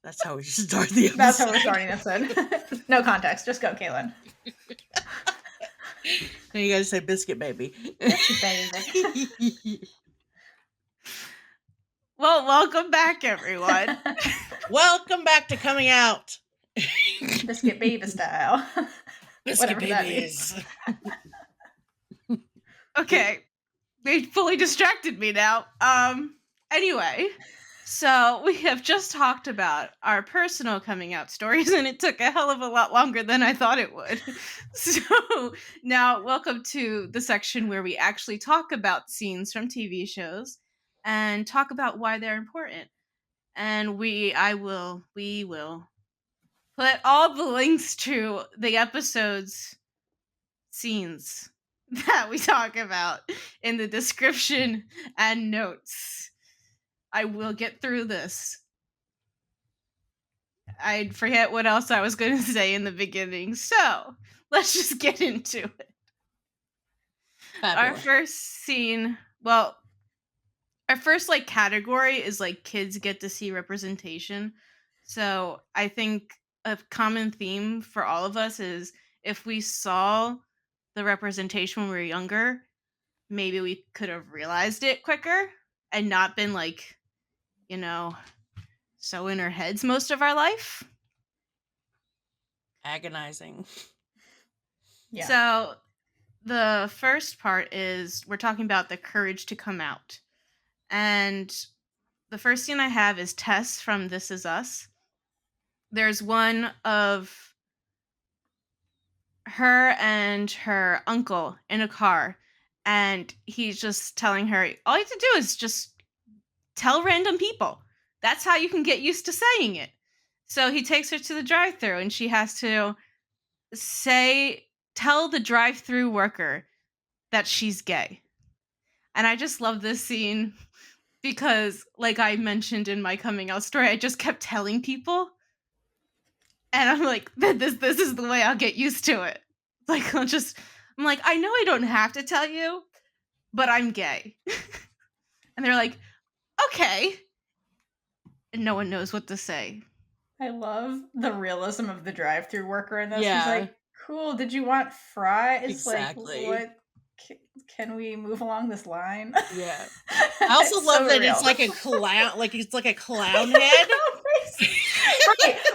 That's how we should start the episode. That's how we're starting this one. No context. Just go, Kaitlynn. Now you gotta say biscuit baby. Biscuit baby. Well, welcome back, everyone. Welcome back to Coming Out. Biscuit baby style. Biscuit Whatever that babies. Okay. They fully distracted me now. Anyway, so we have just talked about our personal coming out stories, and it took a hell of a lot longer than I thought it would. So now, welcome to the section where we actually talk about scenes from TV shows and talk about why they're important. And we will put all the links to the episode's scenes that we talk about in the description and notes. I will get through this. I forget what else I was going to say in the beginning, so let's just get into it. Fabulous. Our first scene, our first category is kids get to see representation. So I think a common theme for all of us is if we saw the representation when we were younger, maybe we could have realized it quicker and not been so in our heads most of our life. Agonizing. Yeah. So the first part is we're talking about the courage to come out. And the first scene I have is Tess from This Is Us. There's one of her and her uncle in a car, and he's just telling her, all you have to do is just tell random people. That's how you can get used to saying it. So he takes her to the drive-thru, and she has to tell the drive-thru worker that she's gay. And I just love this scene because, like I mentioned in my coming out story, I just kept telling people. And I'm like, this is the way I'll get used to it. I'm like, I know I don't have to tell you, but I'm gay. And they're like, okay. And no one knows what to say. I love the realism of the drive-thru worker in this. Yeah. He's like, cool, did you want fries? Exactly. What? Can we move along this line? Yeah. I also love that real. It's like a clown, it's like a clown head.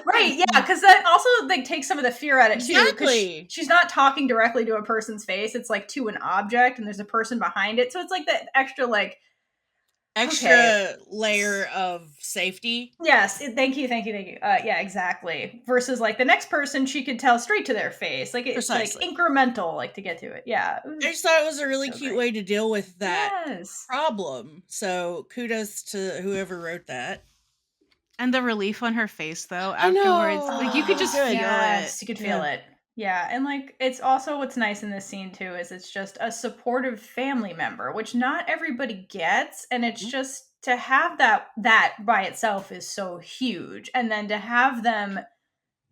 right, yeah, because that also takes some of the fear out of it too. Exactly. She's not talking directly to a person's face; it's to an object, and there's a person behind it. So it's that extra layer of safety. Yes, thank you. Yeah, exactly. Versus the next person, she could tell straight to their face. It's incremental, to get to it. Yeah. I just thought it was a really cute way to deal with that problem. So kudos to whoever wrote that. And the relief on her face, though, afterwards. You could just feel it. You could feel it. Yeah, and it's also what's nice in this scene too is it's just a supportive family member, which not everybody gets, and it's just to have that by itself is so huge, and then to have them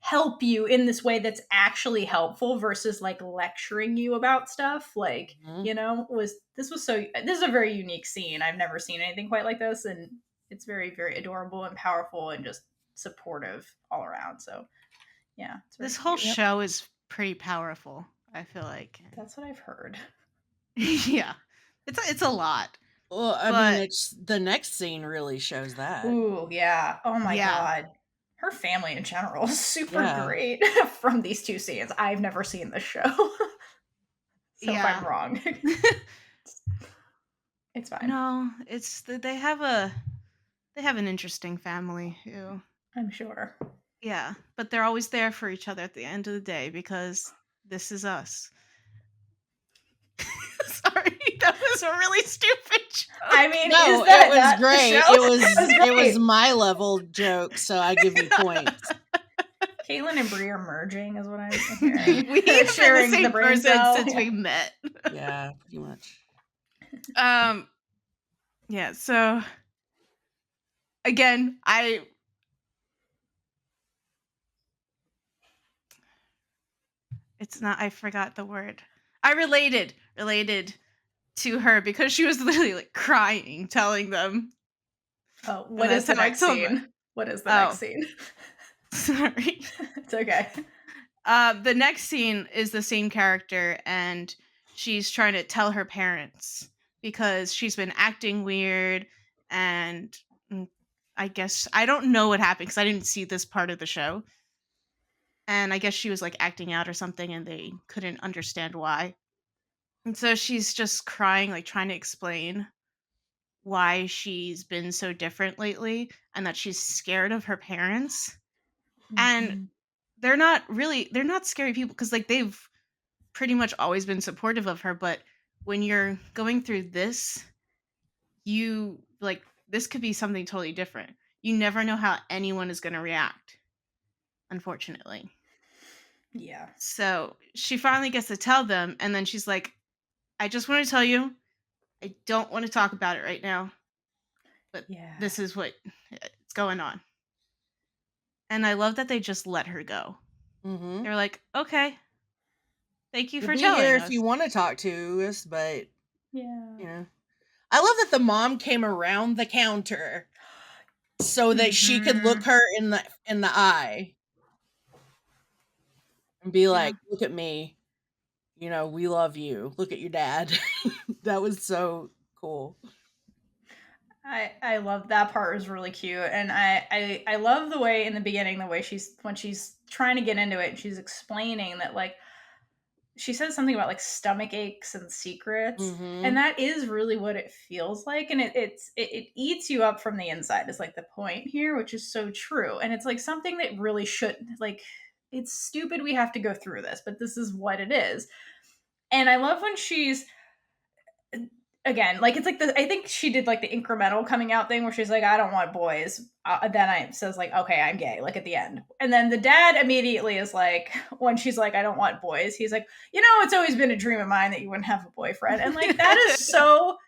help you in this way that's actually helpful versus lecturing you about stuff, this is a very unique scene. I've never seen anything quite like this, and it's very, very adorable and powerful and just supportive all around. So yeah, this whole show is pretty powerful, I feel like. That's what I've heard. Yeah. It's a lot. Well, I mean, it's the next scene really shows that. Ooh, yeah. Oh my God. Her family in general is super great from these two scenes. I've never seen this show. So if I'm wrong. It's fine. No, they have an interesting family who, I'm sure. Yeah, but they're always there for each other at the end of the day because this is us. Sorry, that was a really stupid joke. I mean, no, it was great. It was my level joke, so I give you points. Kaitlynn and Bree are merging, is what I'm hearing. We've been the same person since we met. Yeah, pretty much. Yeah. So again, I forgot the word. I related to her because she was literally crying, telling them. Oh, what is the next scene? What is the next scene? Sorry. It's okay. The next scene is the same character, and she's trying to tell her parents because she's been acting weird, and I guess I don't know what happened because I didn't see this part of the show. And I guess she was like acting out or something, and they couldn't understand why. And so she's just crying, like trying to explain why she's been so different lately and that she's scared of her parents. And they're not scary people because like they've pretty much always been supportive of her, but when you're going through this, you like this could be something totally different. You never know how anyone is going to react, unfortunately. Yeah. So she finally gets to tell them, and then she's like, I just want to tell you, I don't want to talk about it right now, but this is what it's going on. And I love that they just let her go. Mm-hmm. They're like, okay, thank you for be telling here us. if you want to talk to us, but yeah. I love that the mom came around the counter so that she could look her in the eye and be like, look at me, we love you, look at your dad. That was so cool. I love that part. Was really cute, and I love the way in the beginning, the way when she's trying to get into it and she's explaining that, like, she says something about like stomach aches and secrets, and that is really what it feels like, and it eats you up from the inside is like the point here, which is so true. And it's like something that really shouldn't, like, it's stupid we have to go through this, but this is what it is. And I love when she's, again, like, it's like I think she did like the incremental coming out thing where she's like, I don't want boys. Then I says like, okay, I'm gay, like at the end. And then the dad immediately is like, when she's like, I don't want boys, he's like, it's always been a dream of mine that you wouldn't have a boyfriend. And like, that is so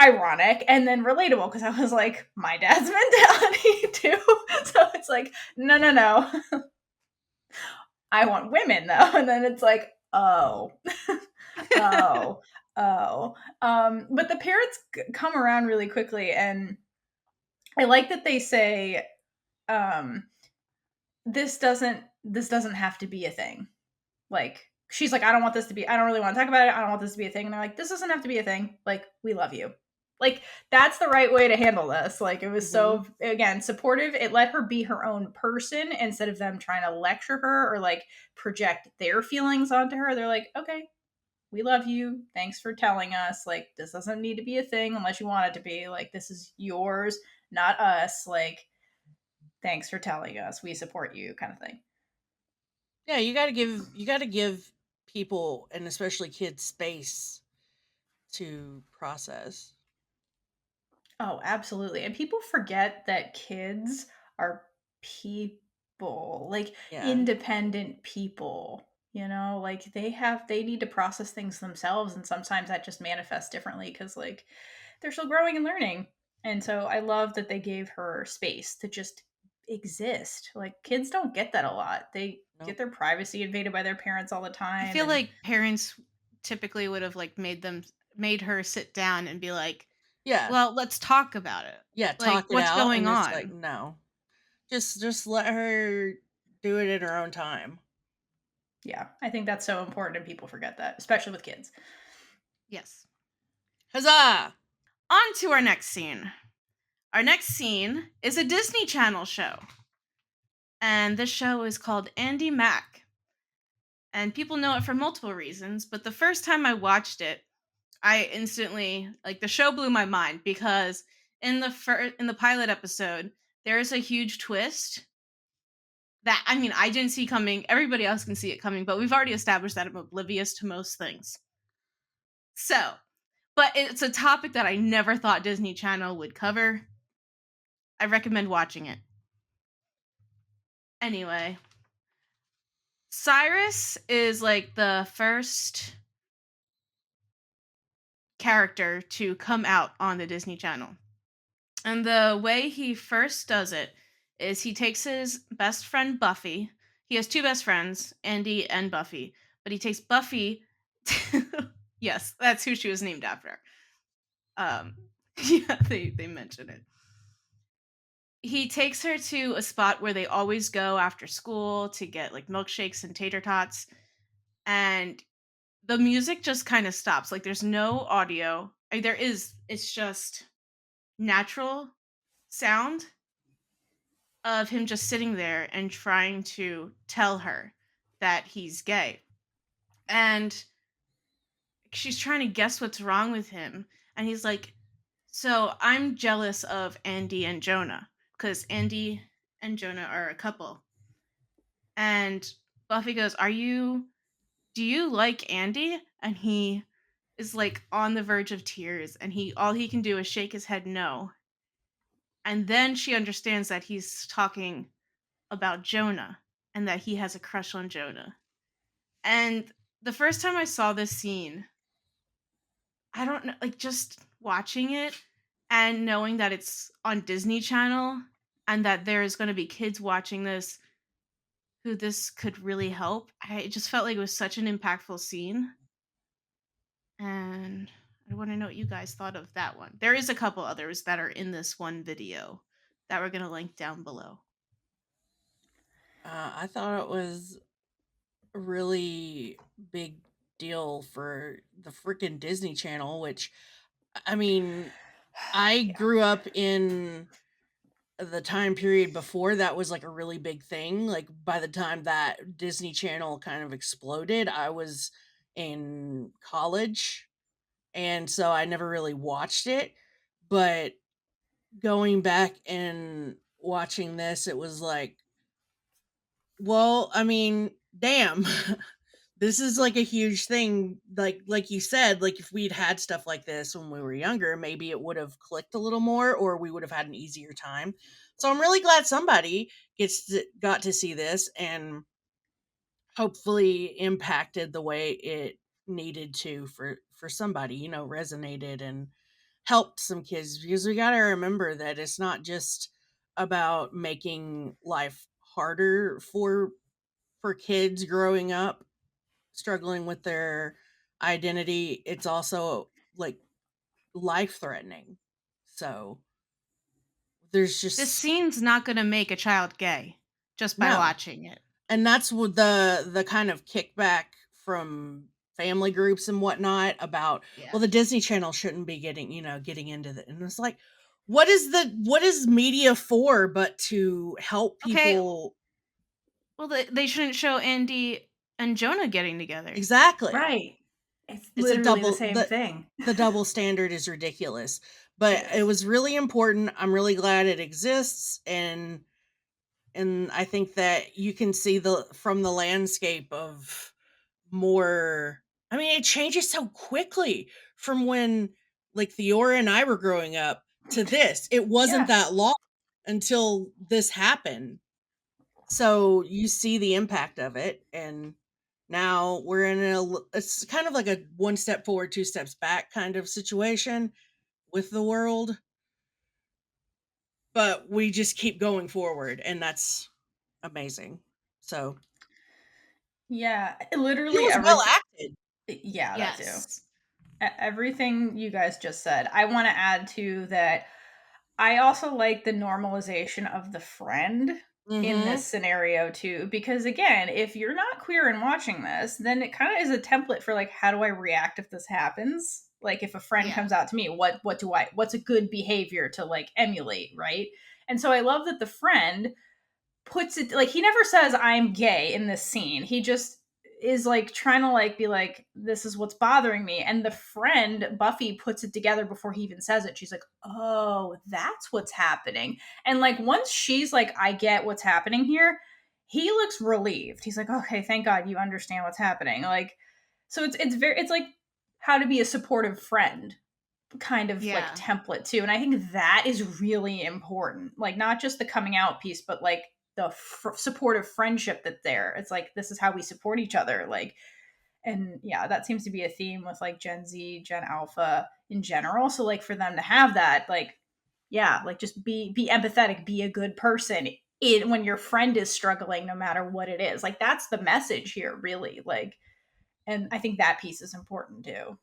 ironic and then relatable, because I was like, my dad's mentality too. So it's like, no. I want women though. And then it's like, oh. But the parents come around really quickly, and I like that they say, this doesn't have to be a thing. Like, she's like, I don't really want to talk about it, I don't want this to be a thing. And they're like, this doesn't have to be a thing, like, we love you. Like, that's the right way to handle this. Like, it was so, again, supportive. It let her be her own person instead of them trying to lecture her or like project their feelings onto her. They're like, okay, we love you. Thanks for telling us. Like, this doesn't need to be a thing unless you want it to be. Like, this is yours, not us. Like, thanks for telling us. We support you, kind of thing. Yeah, you gotta give people, and especially kids, space to process. Oh, absolutely. And people forget that kids are people, like independent people. Like, they need to process things themselves, and sometimes that just manifests differently because, like, they're still growing and learning. And so I love that they gave her space to just exist. Like, kids don't get that a lot. They get their privacy invaded by their parents all the time. I feel like parents typically would have like made her sit down and be like, well, let's talk about it. Yeah, like, talk it what's out. going And on? it's like, no. Just let her do it in her own time. Yeah, I think that's so important, and people forget that, especially with kids. Yes. Huzzah! On to our next scene. Our next scene is a Disney Channel show. And this show is called Andy Mack. And people know it for multiple reasons, but the first time I watched it, I instantly, like, the show blew my mind because in the pilot episode, there is a huge twist that, I mean, I didn't see coming. Everybody else can see it coming, but we've already established that I'm oblivious to most things. So, but it's a topic that I never thought Disney Channel would cover. I recommend watching it. Anyway, Cyrus is like the first character to come out on the Disney Channel. And the way he first does it is he takes his best friend Buffy. He has two best friends, Andy and Buffy. But he takes Buffy yes, that's who she was named after. Yeah, they mention it. he takes her to a spot where they always go after school to get like milkshakes and tater tots, and the music just kind of stops. Like there's no audio. There is, it's just natural sound of him just sitting there and trying to tell her that he's gay. And she's trying to guess what's wrong with him. And he's like, so I'm jealous of Andy and Jonah because Andy and Jonah are a couple. And Buffy goes, do you like Andy? And he is like on the verge of tears, and all he can do is shake his head no. And then she understands that he's talking about Jonah and that he has a crush on Jonah. And the first time I saw this scene, I don't know, like just watching it and knowing that it's on Disney Channel and that there's going to be kids watching this who this could really help. I just felt like it was such an impactful scene. And I want to know what you guys thought of that one. There is a couple others that are in this one video that we're going to link down below. I thought it was a really big deal for the freaking Disney Channel, which, I mean, I grew up in the time period before that was like a really big thing. Like by the time that Disney Channel kind of exploded, I was in college, and so I never really watched it. But going back and watching this, it was like, well, I mean, damn. This is like a huge thing. Like you said, like if we'd had stuff like this when we were younger, maybe it would have clicked a little more, or we would have had an easier time. So I'm really glad somebody got to see this and hopefully impacted the way it needed to for somebody, resonated and helped some kids, because we got to remember that it's not just about making life harder for kids growing up struggling with their identity. It's also like life threatening. So there's This just scene's not going to make a child gay just by no. watching it. And that's what the kind of kickback from family groups and whatnot about, Yeah. well, the Disney Channel shouldn't be getting into the, and it's like, what is media for but to help Okay. people? Well, they shouldn't show Andy and Jonah getting together. Exactly. Right. It's It's a literally the double same thing. the double standard is ridiculous. But It it is. was really important. I'm really glad it exists, and I think that you can see from the landscape of more. I mean, it changes so quickly from when like Theora and I were growing up to this. It wasn't Yeah. that long until this happened. So you see the impact of it, and now we're in it's kind of like a one step forward, two steps back kind of situation with the world, but we just keep going forward, and that's amazing. So Yeah. it Literally was well everything. acted. Yeah, that too. Yes. Everything you guys just said. I want to add to that. I also like the normalization of the friend in Mm-hmm. this scenario too, because again, if you're not queer and watching this, then it kind of is a template for like, how do I react if this happens? Like if a friend Yeah. comes out to me, what's a good behavior to like emulate, right? And so I love that the friend puts it like, he never says I'm gay in this scene. He just is like trying to like be like, this is what's bothering me. And the friend Buffy puts it together before he even says it. She's like, oh, that's what's happening. And like once she's like, I get what's happening here, he looks relieved. He's like, okay, thank God you understand what's happening. Like, so it's like how to be a supportive friend kind of like Yeah. template too. And I think that is really important. Like not just the coming out piece, but like the supportive friendship that's there. It's like, this is how we support each other. Like, and yeah, that seems to be a theme with like Gen Z, Gen Alpha in general. So like for them to have that, like, yeah, like just be empathetic, be a good person when your friend is struggling, no matter what it is. Like that's the message here, really. Like, and I think that piece is important too.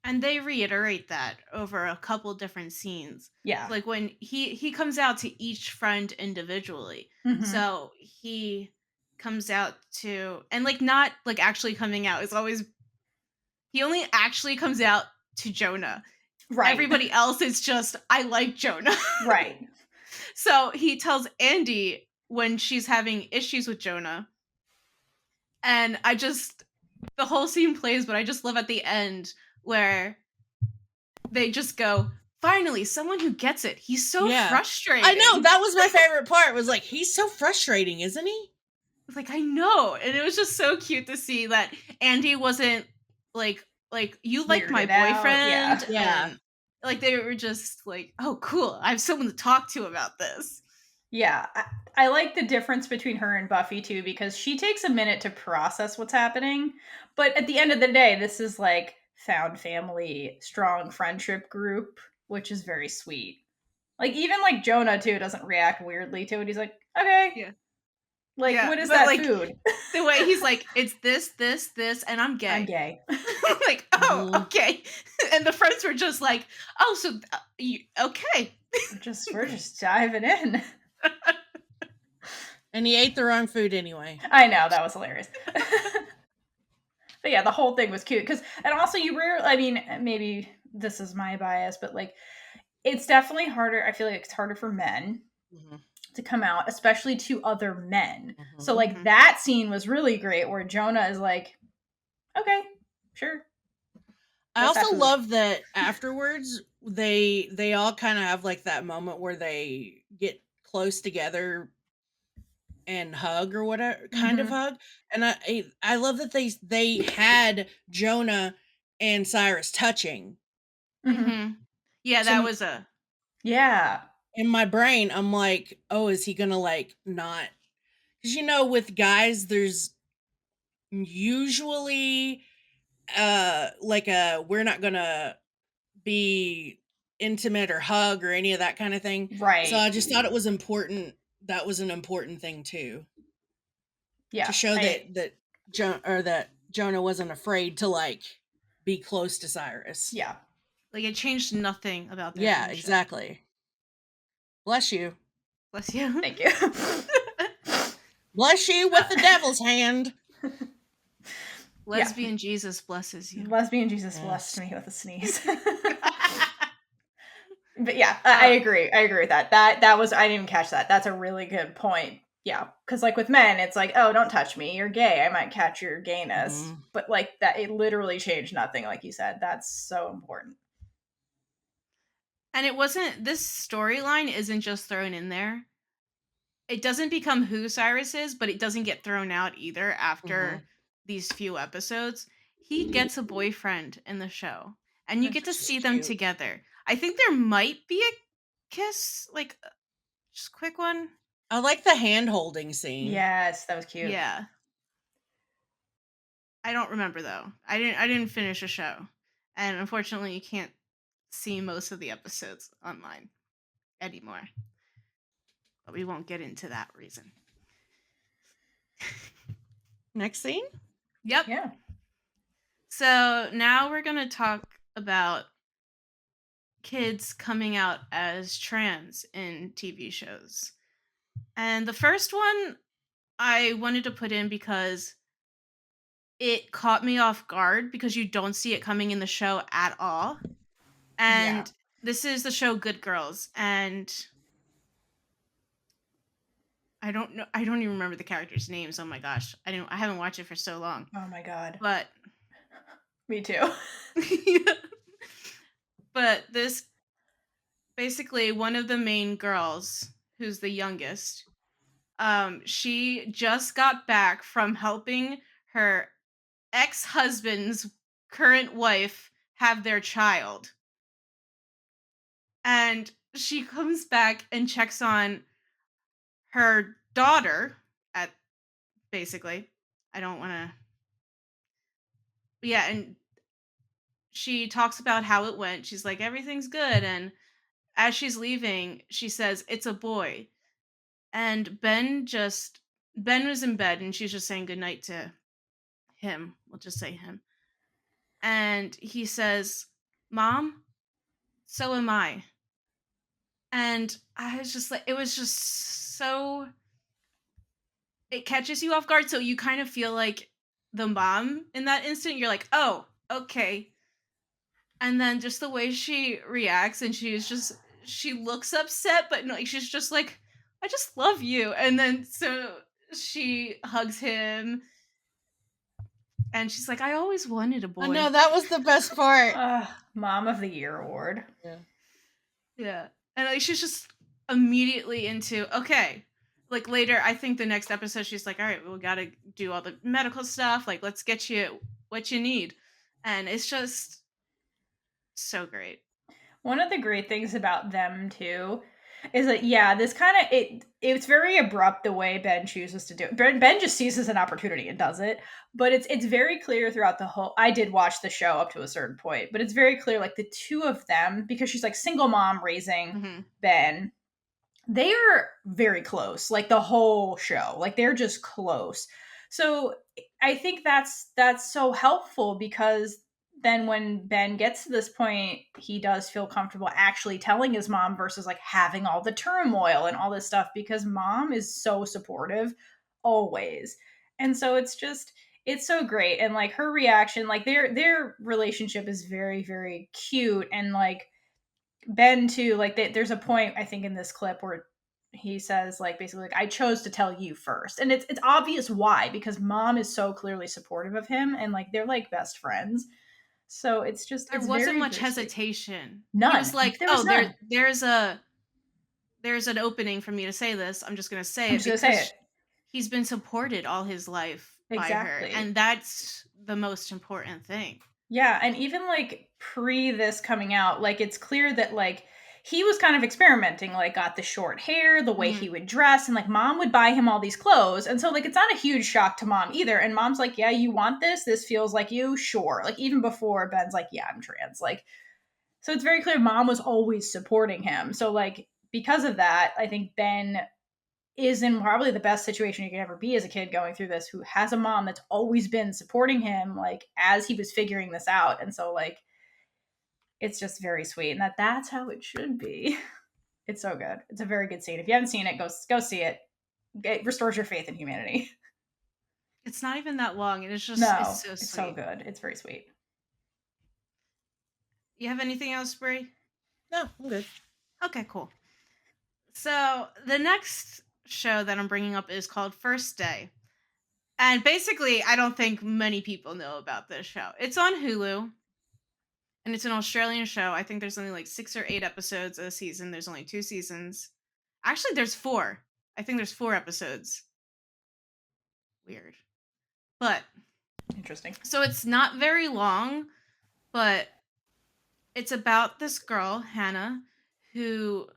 And they reiterate that over a couple different scenes. Yeah. Like when he comes out to each friend individually. Mhm. So he comes out to, and like not like actually coming out. It's always, he only actually comes out to Jonah. Right. Everybody else is just, I like Jonah. Right. So he tells Andy when she's having issues with Jonah. And the whole scene plays, but I just love at the end where they just go, finally, someone who gets it. He's so frustrating. I know, that was my favorite part. Was like, he's so frustrating, isn't he? Like, I know. And it was just so cute to see that Andy wasn't like you like my Weirded out, boyfriend. yeah. And like they were just like, oh cool, I have someone to talk to about this. Yeah, I like the difference between her and Buffy too, because she takes a minute to process what's happening. But at the end of the day, this is like found family, strong friendship group, which is very sweet. Like even like Jonah too doesn't react weirdly to it. He's like, okay. Yeah. Like, Yeah, what is but, that like, food? The way he's like, it's this, and I'm gay. I'm gay. Like, oh, Mhm. okay. And the friends were just like, oh, so okay. We're just diving in. And he ate the wrong food anyway. I know, that was hilarious. But yeah, the whole thing was cute because, and also you I mean, maybe this is my bias, but like, it's definitely harder. I feel like it's harder for men Mhm. to come out, especially to other men. Mhm. So like that scene was really great where Jonah is like, okay, sure. I What's that also food? love that afterwards they all kind of have like that moment where they get close together and hug or whatever kind of Mhm. hug. And I love that they had Jonah and Cyrus touching. Mhm. Yeah, that So was a Yeah. in my brain, I'm like, oh, is he gonna like not? Because you know, with guys, there's usually like a we're not gonna be intimate or hug or any of that kind of thing. So Right. I just thought it was important. That was an important thing too, to Yeah. show that Jonah wasn't afraid to like be close to Cyrus. Yeah. like it changed nothing about their Yeah, friendship. exactly. Bless you. Bless you. Thank you. Bless you with the devil's hand. Lesbian Jesus blesses you. Lesbian Jesus Yes. blessed me with a sneeze. But yeah, I agree. I agree with that. That was, I didn't even catch that. That's a really good point. Yeah, because like with men, it's like, oh, don't touch me. You're gay. I might catch your gayness. Mhm. But like that, it literally changed nothing. Like you said, that's so important. And it wasn't, this storyline isn't just thrown in there. It doesn't become who Cyrus is, but it doesn't get thrown out either after these few episodes. He gets a boyfriend in the show, and you get to Which is see them cute. together. I think there might be a kiss, like just a quick one. I like the hand holding scene. Yes, that was cute. Yeah. I don't remember though. I didn't finish a show. And unfortunately you can't see most of the episodes online anymore. But we won't get into that reason. Next scene? Yep. Yeah. So now we're going to talk about kids coming out as trans in TV shows. And the first one I wanted to put in because it caught me off guard because you don't see it coming in the show at all. And this is the show Good Girls, and I don't even remember the characters' names. Oh my gosh. I haven't watched it for so long. Oh my god. But Me too. but this basically one of the main girls, who's the youngest, she just got back from helping her ex-husband's current wife have their child. And she comes back and checks on her daughter at basically. I don't want to. Yeah, and she talks about how it went. She's like, everything's good. And as she's leaving, she says, it's a boy. And Ben was in bed and she's just saying goodnight to him. We'll just say him. And he says, Mom, so am I. And I was just like, it was just so, it catches you off guard. So you kind of feel like the mom in that instant. You're like, oh, okay. And then just the way she reacts, and she looks upset, but no, like, she's just like, I just love you. And then so she hugs him, and she's like, I always wanted a I boy. know, that was the best part. Mom of the Year award. Yeah. Yeah. And like she's just immediately into, okay. Like later, I think the next episode she's like, all right, we gotta do all the medical stuff. Like, let's get you what you need. And it's just so great. One of the great things about them too is that this kind of it's very abrupt the way Ben chooses to do it. Ben just seizes an opportunity and does it, but it's very clear throughout the whole. I did watch the show up to a certain point, but it's very clear like the two of them, because she's like single mom raising Ben. They are very close, like the whole show. Like they're just close. So I think that's so helpful, because then when Ben gets to this point, he does feel comfortable actually telling his mom versus like having all the turmoil and all this stuff, because mom is so supportive always. And so it's so great. And like her reaction, like their relationship is very, very cute. And like Ben too, like there's a point I think in this clip where he says like basically like I chose to tell you first, and it's obvious why, because mom is so clearly supportive of him, and like they're like best friends. So There it's wasn't very, much very sweet. hesitation. He was None. like, There was oh, none. there's an opening for me to say this. I'm just gonna say I'm it just gonna say because it he's been supported all his life by her. exactly. And that's the most important thing. Yeah, and even like pre this coming out, like it's clear that like he was kind of experimenting, like got the short hair, the way he would dress, and like mom would buy him all these clothes. And so like it's not a huge shock to mom either. And mom's like, "Yeah, you want this? This feels like you?" Sure. Like even before Ben's like, "Yeah, I'm trans." Like so it's very clear mom was always supporting him. So like because of that, I think Ben is in probably the best situation you could ever be as a kid going through this, who has a mom that's always been supporting him like as he was figuring this out. And so like it's just very sweet, and that's how it should be. It's so good. It's a very good scene. If you haven't seen it, go see it. It restores your faith in humanity. It's not even that long, and it's No, so it's so sweet. good. It's very sweet. You have anything else, Bree? No, I'm good. Okay, cool. So the next show that I'm bringing up is called First Day. And basically, I don't think many people know about this show. It's on Hulu, and it's an Australian show. I think there's only like 6 or 8 episodes a season. There's only 2 seasons. Actually, there's 4. I think there's 4 episodes. Weird. But Interesting. so it's not very long, but it's about this girl, Hannah, who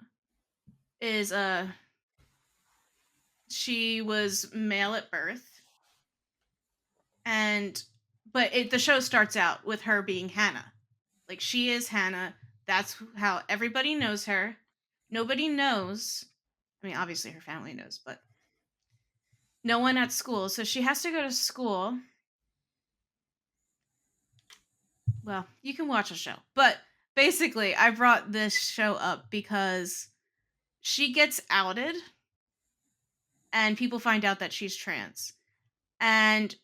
is she was male at birth, and the show starts out with her being Hannah. Like she is Hannah. That's how everybody knows her. Nobody knows. I mean, obviously her family knows, but no one at school. So she has to go to school. Well, you can watch a show. But basically, I brought this show up because she gets outed and people find out that she's trans. And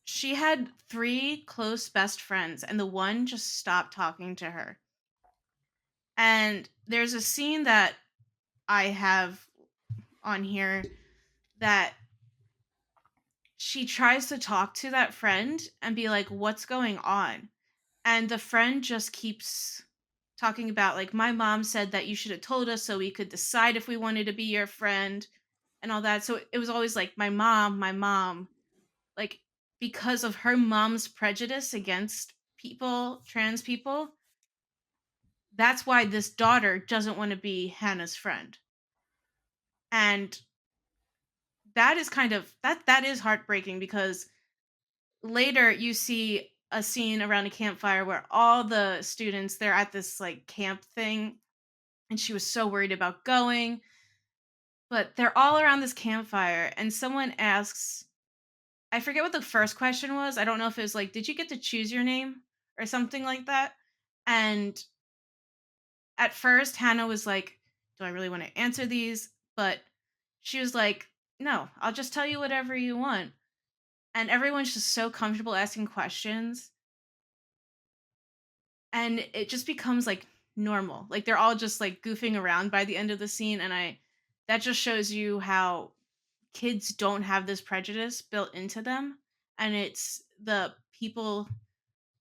she had 3 close best friends, and the one just stopped talking to her. And there's a scene that I have on here that she tries to talk to that friend and be like, what's going on? And the friend just keeps talking about, like, my mom said that you should have told us so we could decide if we wanted to be your friend and all that. So it was always like, my mom. Like, because of her mom's prejudice against people, trans people, that's why this daughter doesn't want to be Hannah's friend. And that is kind of that is heartbreaking, because later you see a scene around a campfire where all the students, they're at this like camp thing, and she was so worried about going, but they're all around this campfire and someone asks, I forget what the first question was. I don't know if it was like, did you get to choose your name? or something like that. And at first, Hannah was like, do I really want to answer these? But she was like, no, I'll just tell you whatever you want. And everyone's just so comfortable asking questions. And it just becomes like normal. Like they're all just like goofing around by the end of the scene. And that just shows you how kids don't have this prejudice built into them. And it's the people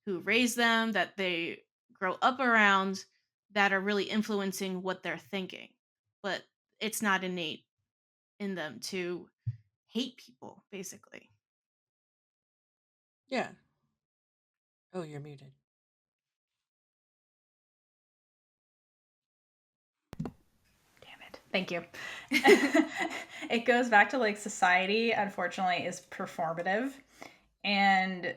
who raise them, that they grow up around, that are really influencing what they're thinking. But it's not innate in them to hate people, basically. Yeah. Oh, you're muted. Damn it. Thank you. It goes back to like society, unfortunately, is performative. And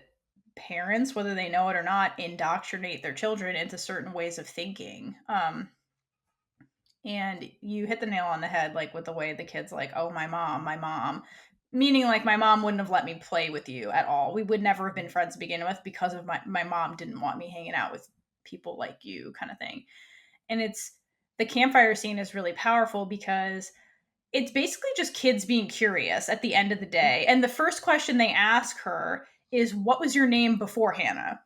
parents, whether they know it or not, indoctrinate their children into certain ways of thinking. And you hit the nail on the head, like with the way the kids like, oh, my mom, meaning like my mom wouldn't have let me play with you at all. We would never have been friends to begin with because of my mom didn't want me hanging out with people like you, kind of thing. And it's the campfire scene is really powerful because it's basically just kids being curious at the end of the day. And the first question they ask her is, what was your name before Hannah?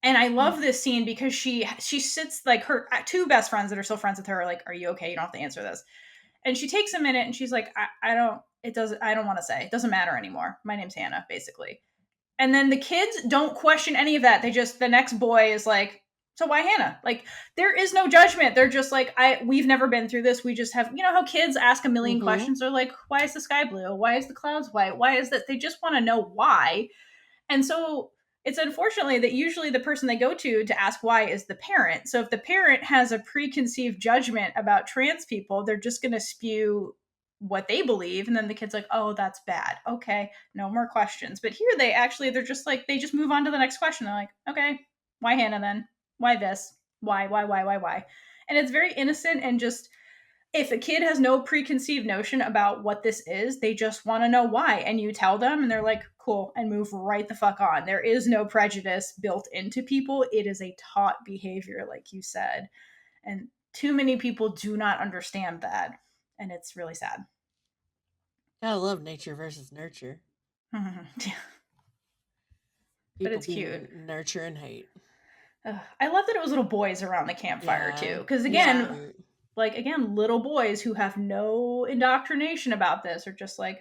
And I love this scene because she sits like her two best friends that are still friends with her are like, are you okay? You don't have to answer this. And she takes a minute and she's like, I don't want to say. It doesn't matter anymore. My name's Hannah, basically. And then the kids don't question any of that. The next boy is like, so why Hannah? Like, there is no judgment. They're just like, we've never been through this. We just have, you know how kids ask a million questions. They're like, why is the sky blue? Why is the clouds white? Why is that? They just want to know why. And so it's unfortunately that usually the person they go to ask why is the parent. So if the parent has a preconceived judgment about trans people, they're just going to spew what they believe. And then the kid's like, oh, that's bad. Okay, no more questions. But here they're just like, they just move on to the next question. They're like, okay, why Hannah then? Why this? Why? And it's very innocent and just, if a kid has no preconceived notion about what this is, they just want to know why. And you tell them and they're like, cool, and move right the fuck on. There is no prejudice built into people. It is a taught behavior, like you said. And too many people do not understand that. And it's really sad. I love nature versus nurture. But People it's cute. Nurture and hate. I love that it was little boys around the campfire too. Because again, little boys who have no indoctrination about this are just like,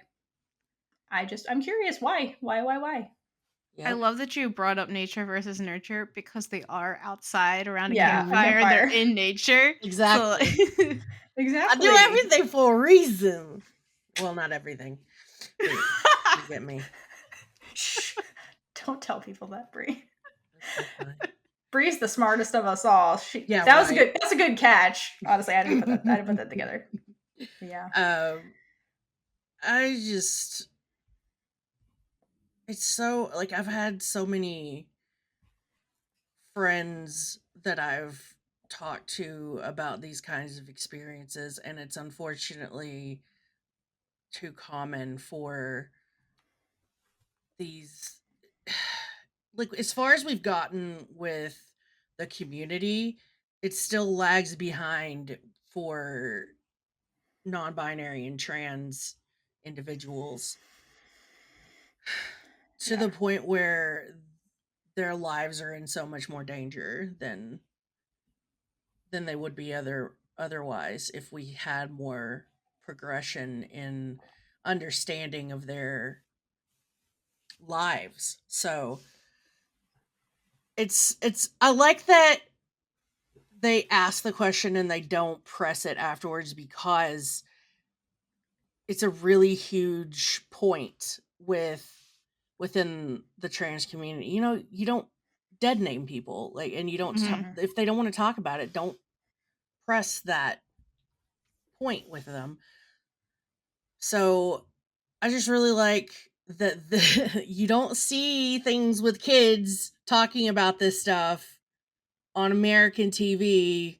I'm curious. Why? Yep. I love that you brought up nature versus nurture because they are outside around a campfire. They're in nature. Exactly. So, exactly. I do everything for a reason. Well, not everything. You get me. Shh. Don't tell people that, Bree. Bree's the smartest of us all. That's a good catch. Honestly, I didn't put that together. Yeah. It's so, like, I've had so many friends that I've talked to about these kinds of experiences, and it's unfortunately too common for these, like, as far as we've gotten with the community, it still lags behind for non-binary and trans individuals to the point where their lives are in so much more danger than they would be otherwise if we had more progression in understanding of their lives. So it's I like that they ask the question and they don't press it afterwards, because it's a really huge point within the trans community. You know, you don't dead name people, like, and you don't if they don't want to talk about it, don't press that point with them. So I just really like that you don't see things with kids talking about this stuff on American TV,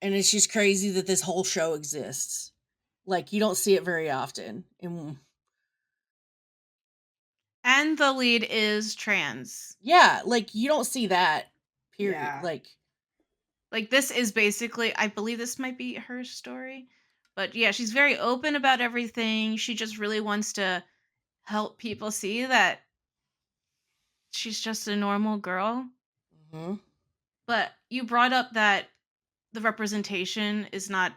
and it's just crazy that this whole show exists. Like, you don't see it very often. And And the lead is trans. Yeah, like you don't see that. Period. Yeah. Like this is basically, I believe this might be her story. But yeah, she's very open about everything. She just really wants to help people see that she's just a normal girl. hmm But you brought up that the representation is not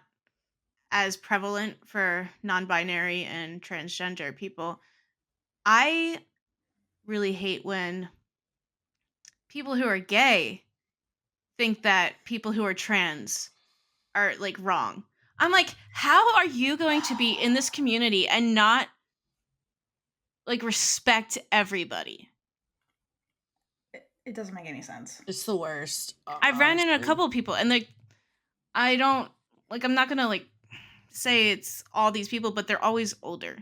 as prevalent for non-binary and transgender people. I really hate when people who are gay think that people who are trans are like wrong. I'm like, how are you going to be in this community and not like respect everybody? It doesn't make any sense. It's the worst. I've ran into a Honestly. couple of people and like I don't like I'm not gonna like say it's all these people, but they're always older.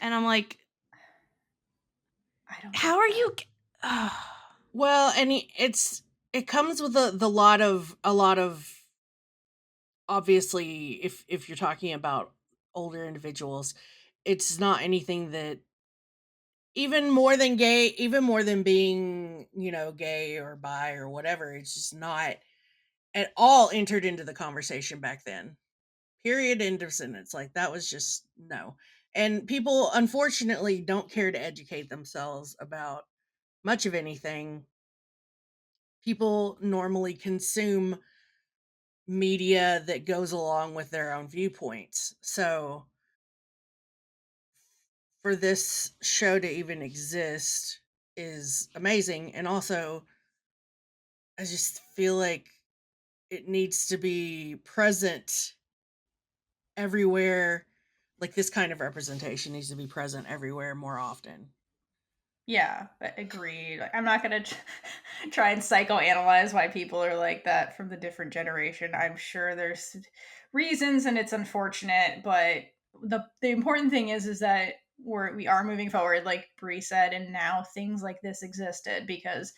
And I'm like, I don't. how are you? Well, and it comes with a lot of obviously if you're talking about older individuals, it's not anything that even more than gay, even more than being, gay or bi or whatever, it's just not at all entered into the conversation back then. Period, end of sentence. Like that was just no. And people unfortunately don't care to educate themselves about much of anything. People normally consume media that goes along with their own viewpoints. So for this show to even exist is amazing. And also, I just feel like it needs to be present everywhere. Like this kind of representation needs to be present everywhere more often. Yeah, agreed. Like, I'm not gonna try and psychoanalyze why people are like that from the different generation. I'm sure there's reasons, and it's unfortunate. But the important thing is that we are moving forward, like Bree said, and now things like this existed because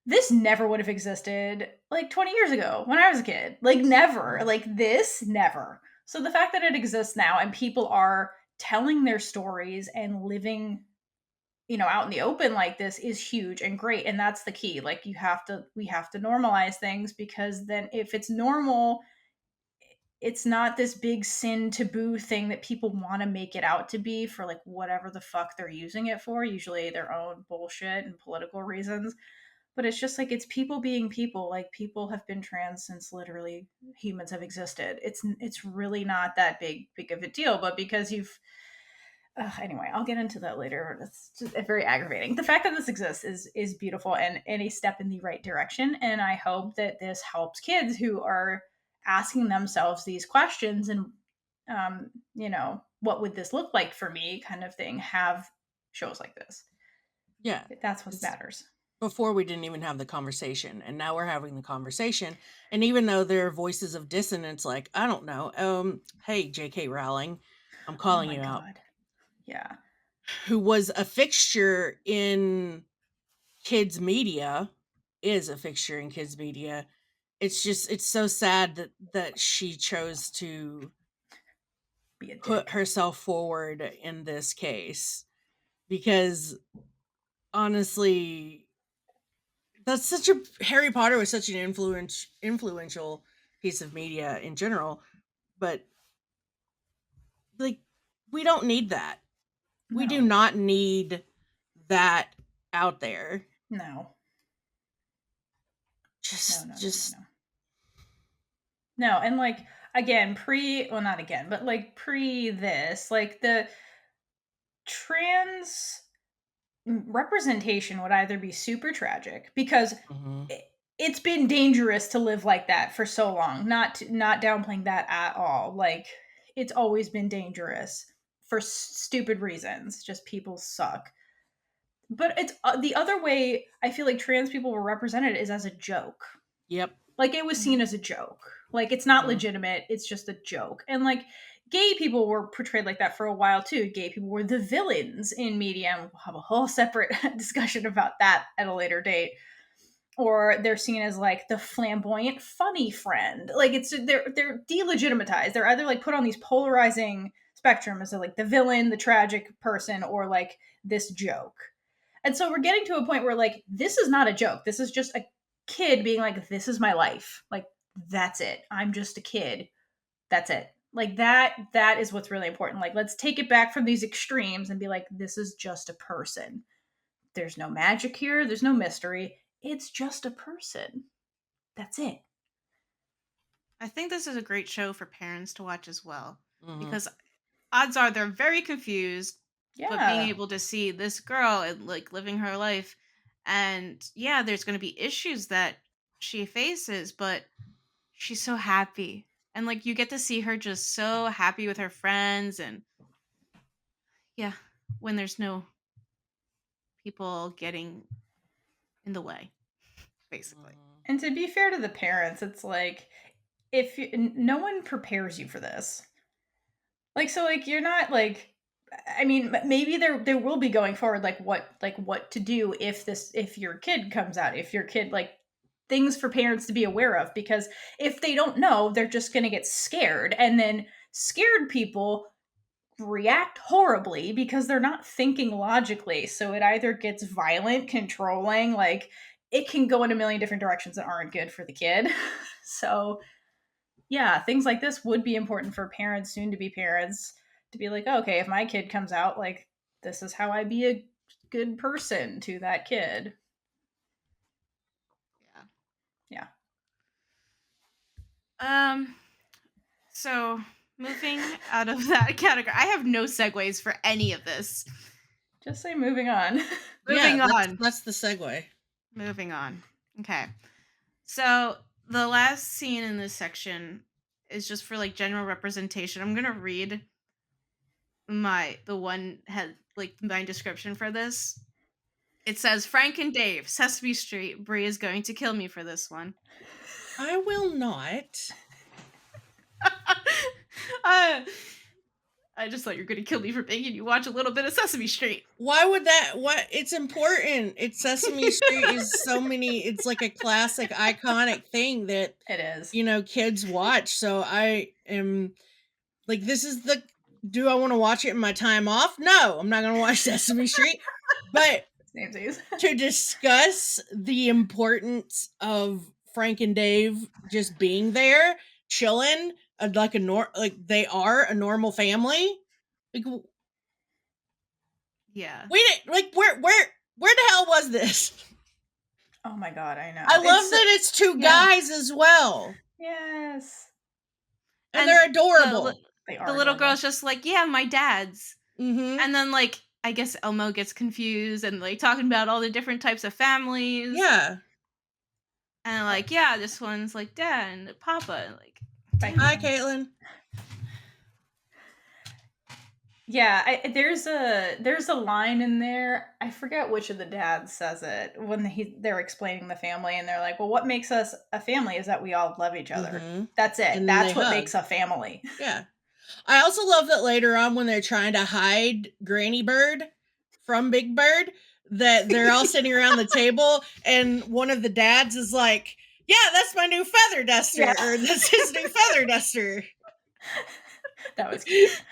this never would have existed like 20 years ago when I was a kid. Like never. Like this never. So the fact that it exists now and people are telling their stories and living out in the open like this is huge and great, and that's the key. Like we have to normalize things, because then if it's normal, it's not this big sin taboo thing that people want to make it out to be for like whatever the fuck they're using it for, usually their own bullshit and political reasons. But it's just like, it's people being people. Like people have been trans since literally humans have existed. It's really not that big of a deal. But because you've anyway, I'll get into that later. It's just very aggravating. The fact that this exists is beautiful and a step in the right direction. And I hope that this helps kids who are asking themselves these questions and, what would this look like for me, kind of thing, have shows like this. Yeah. That's what matters. Before we didn't even have the conversation, and now we're having the conversation. And even though there are voices of dissonance, like, I don't know, hey, J.K. Rowling, I'm calling you out. Yeah. Who was a fixture in kids media, is a fixture in kids media. It's so sad that she chose to put herself forward in this case, because honestly, that's such a Harry Potter was such an influential piece of media in general, but like we don't need that. We do not need that out there. No. Just no. And like, again, not again, but like pre this, like the trans representation would either be super tragic because it's been dangerous to live like that for so long. Not downplaying that at all. Like it's always been dangerous for stupid reasons. Just people suck. But it's the other way. I feel like trans people were represented is as a joke. Yep. Like it was seen as a joke. Like it's not legitimate. It's just a joke. And like gay people were portrayed like that for a while too. Gay people were the villains in media, and we'll have a whole separate discussion about that at a later date. Or they're seen as like the flamboyant, funny friend. Like they're delegitimatized. They're either like put on these polarizing spectrum. Is it like the villain, the tragic person, or like this joke? And so we're getting to a point where like this is not a joke. This is just a kid being like, this is my life. Like that's it. I'm just a kid. That's it. Like that is what's really important. Like let's take it back from these extremes and be like, this is just a person. There's no magic here, there's no mystery. It's just a person. That's it. I think this is a great show for parents to watch as well, Mhm. because odds are they're very confused, but being Yeah. able to see this girl and like living her life, and yeah, there's going to be issues that she faces, but she's so happy. And like you get to see her just so happy with her friends, and yeah, when there's no people getting in the way, basically. Mhm. And to be fair to the parents, it's like if no one prepares you for this. Like so like you're not like I mean maybe there will be going forward like what to do if your kid comes out, if your kid like things for parents to be aware of, because if they don't know, they're just going to get scared, and then scared people react horribly because they're not thinking logically. So it either gets violent, controlling, like it can go in a million different directions that aren't good for the kid. So yeah, things like this would be important for parents, soon to be parents, to be like, okay, if my kid comes out, like, this is how I be a good person to that kid. Yeah. Yeah. So moving out of that category, I have no segues for any of this. Just say moving on. Moving on. That's the segue. Moving on. Okay. So the last scene in this section is just for like general representation. I'm gonna read my description for this. It says Frank and Dave, Sesame Street. Bree is going to kill me for this one. I will not. I just thought you were going to kill me for making you watch a little bit of Sesame Street. Why would that? What? It's important. It's Sesame Street is so many. It's like a classic, iconic thing that It is. kids watch. So I am like, this is the. Do I want to watch it in my time off? No, I'm not going to watch Sesame Street. But to discuss the importance of Frank and Dave just being there, chilling, like they are a normal family. Like, yeah, we didn't like where the hell was this? Oh my god, I know. I love that it's two guys as well. Yes, and they're adorable. The little girl's just like, yeah, my dad's. Mm-hmm. And then like I guess Elmo gets confused and like talking about all the different types of families. Yeah. And like, yeah, this one's like dad and papa. Like, hi, Kaitlynn. Yeah, there's a line in there. I forget which of the dads says it when they're explaining the family, and they're like, "Well, what makes us a family is that we all love each other. Mm-hmm. That's it. And that's what makes a family." Yeah. I also love that later on when they're trying to hide Granny Bird from Big Bird, that they're all sitting around the table, and one of the dads is like, "Yeah, that's my new feather duster," or "That's his new feather duster." That was cute.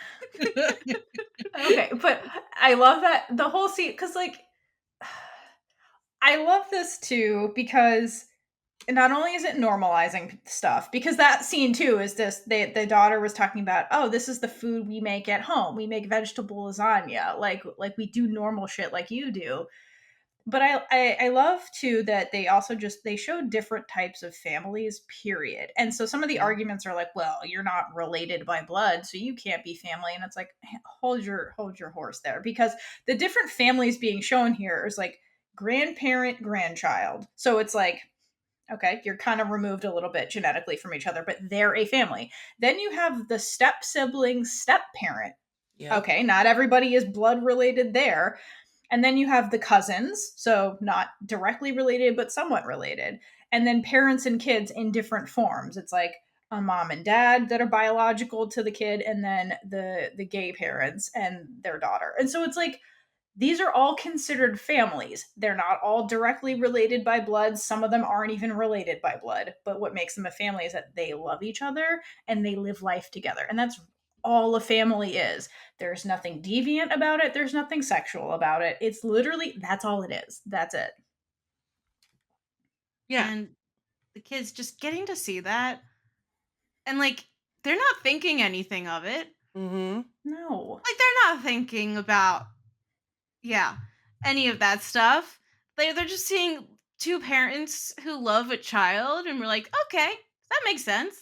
Okay, but I love that the whole scene, because like I love this too, because not only is it normalizing stuff, because that scene too is this, the daughter was talking about, oh, this is the food we make at home, we make vegetable lasagna, like we do normal shit like you do. But I love too that they also they show different types of families, period. And so some of the arguments are like, well, you're not related by blood, so you can't be family. And it's like, hold your horse there, because the different families being shown here is like grandparent, grandchild. So it's like, okay, you're kind of removed a little bit genetically from each other, but they're a family. Then you have the step sibling, step parent. Yep. Okay, not everybody is blood related there. And then you have the cousins, so not directly related, but somewhat related. And then parents and kids in different forms. It's like a mom and dad that are biological to the kid, and then the gay parents and their daughter. And so it's like, these are all considered families. They're not all directly related by blood. Some of them aren't even related by blood. But what makes them a family is that they love each other and they live life together. And that's all a family is. There's nothing deviant about it. There's nothing sexual about it. It's literally, that's all it is. That's it. Yeah. And the kids just getting to see that, and like they're not thinking anything of it. Mm-hmm. No. Like they're not thinking about any of that stuff. They're just seeing two parents who love a child, and we're like, okay, that makes sense.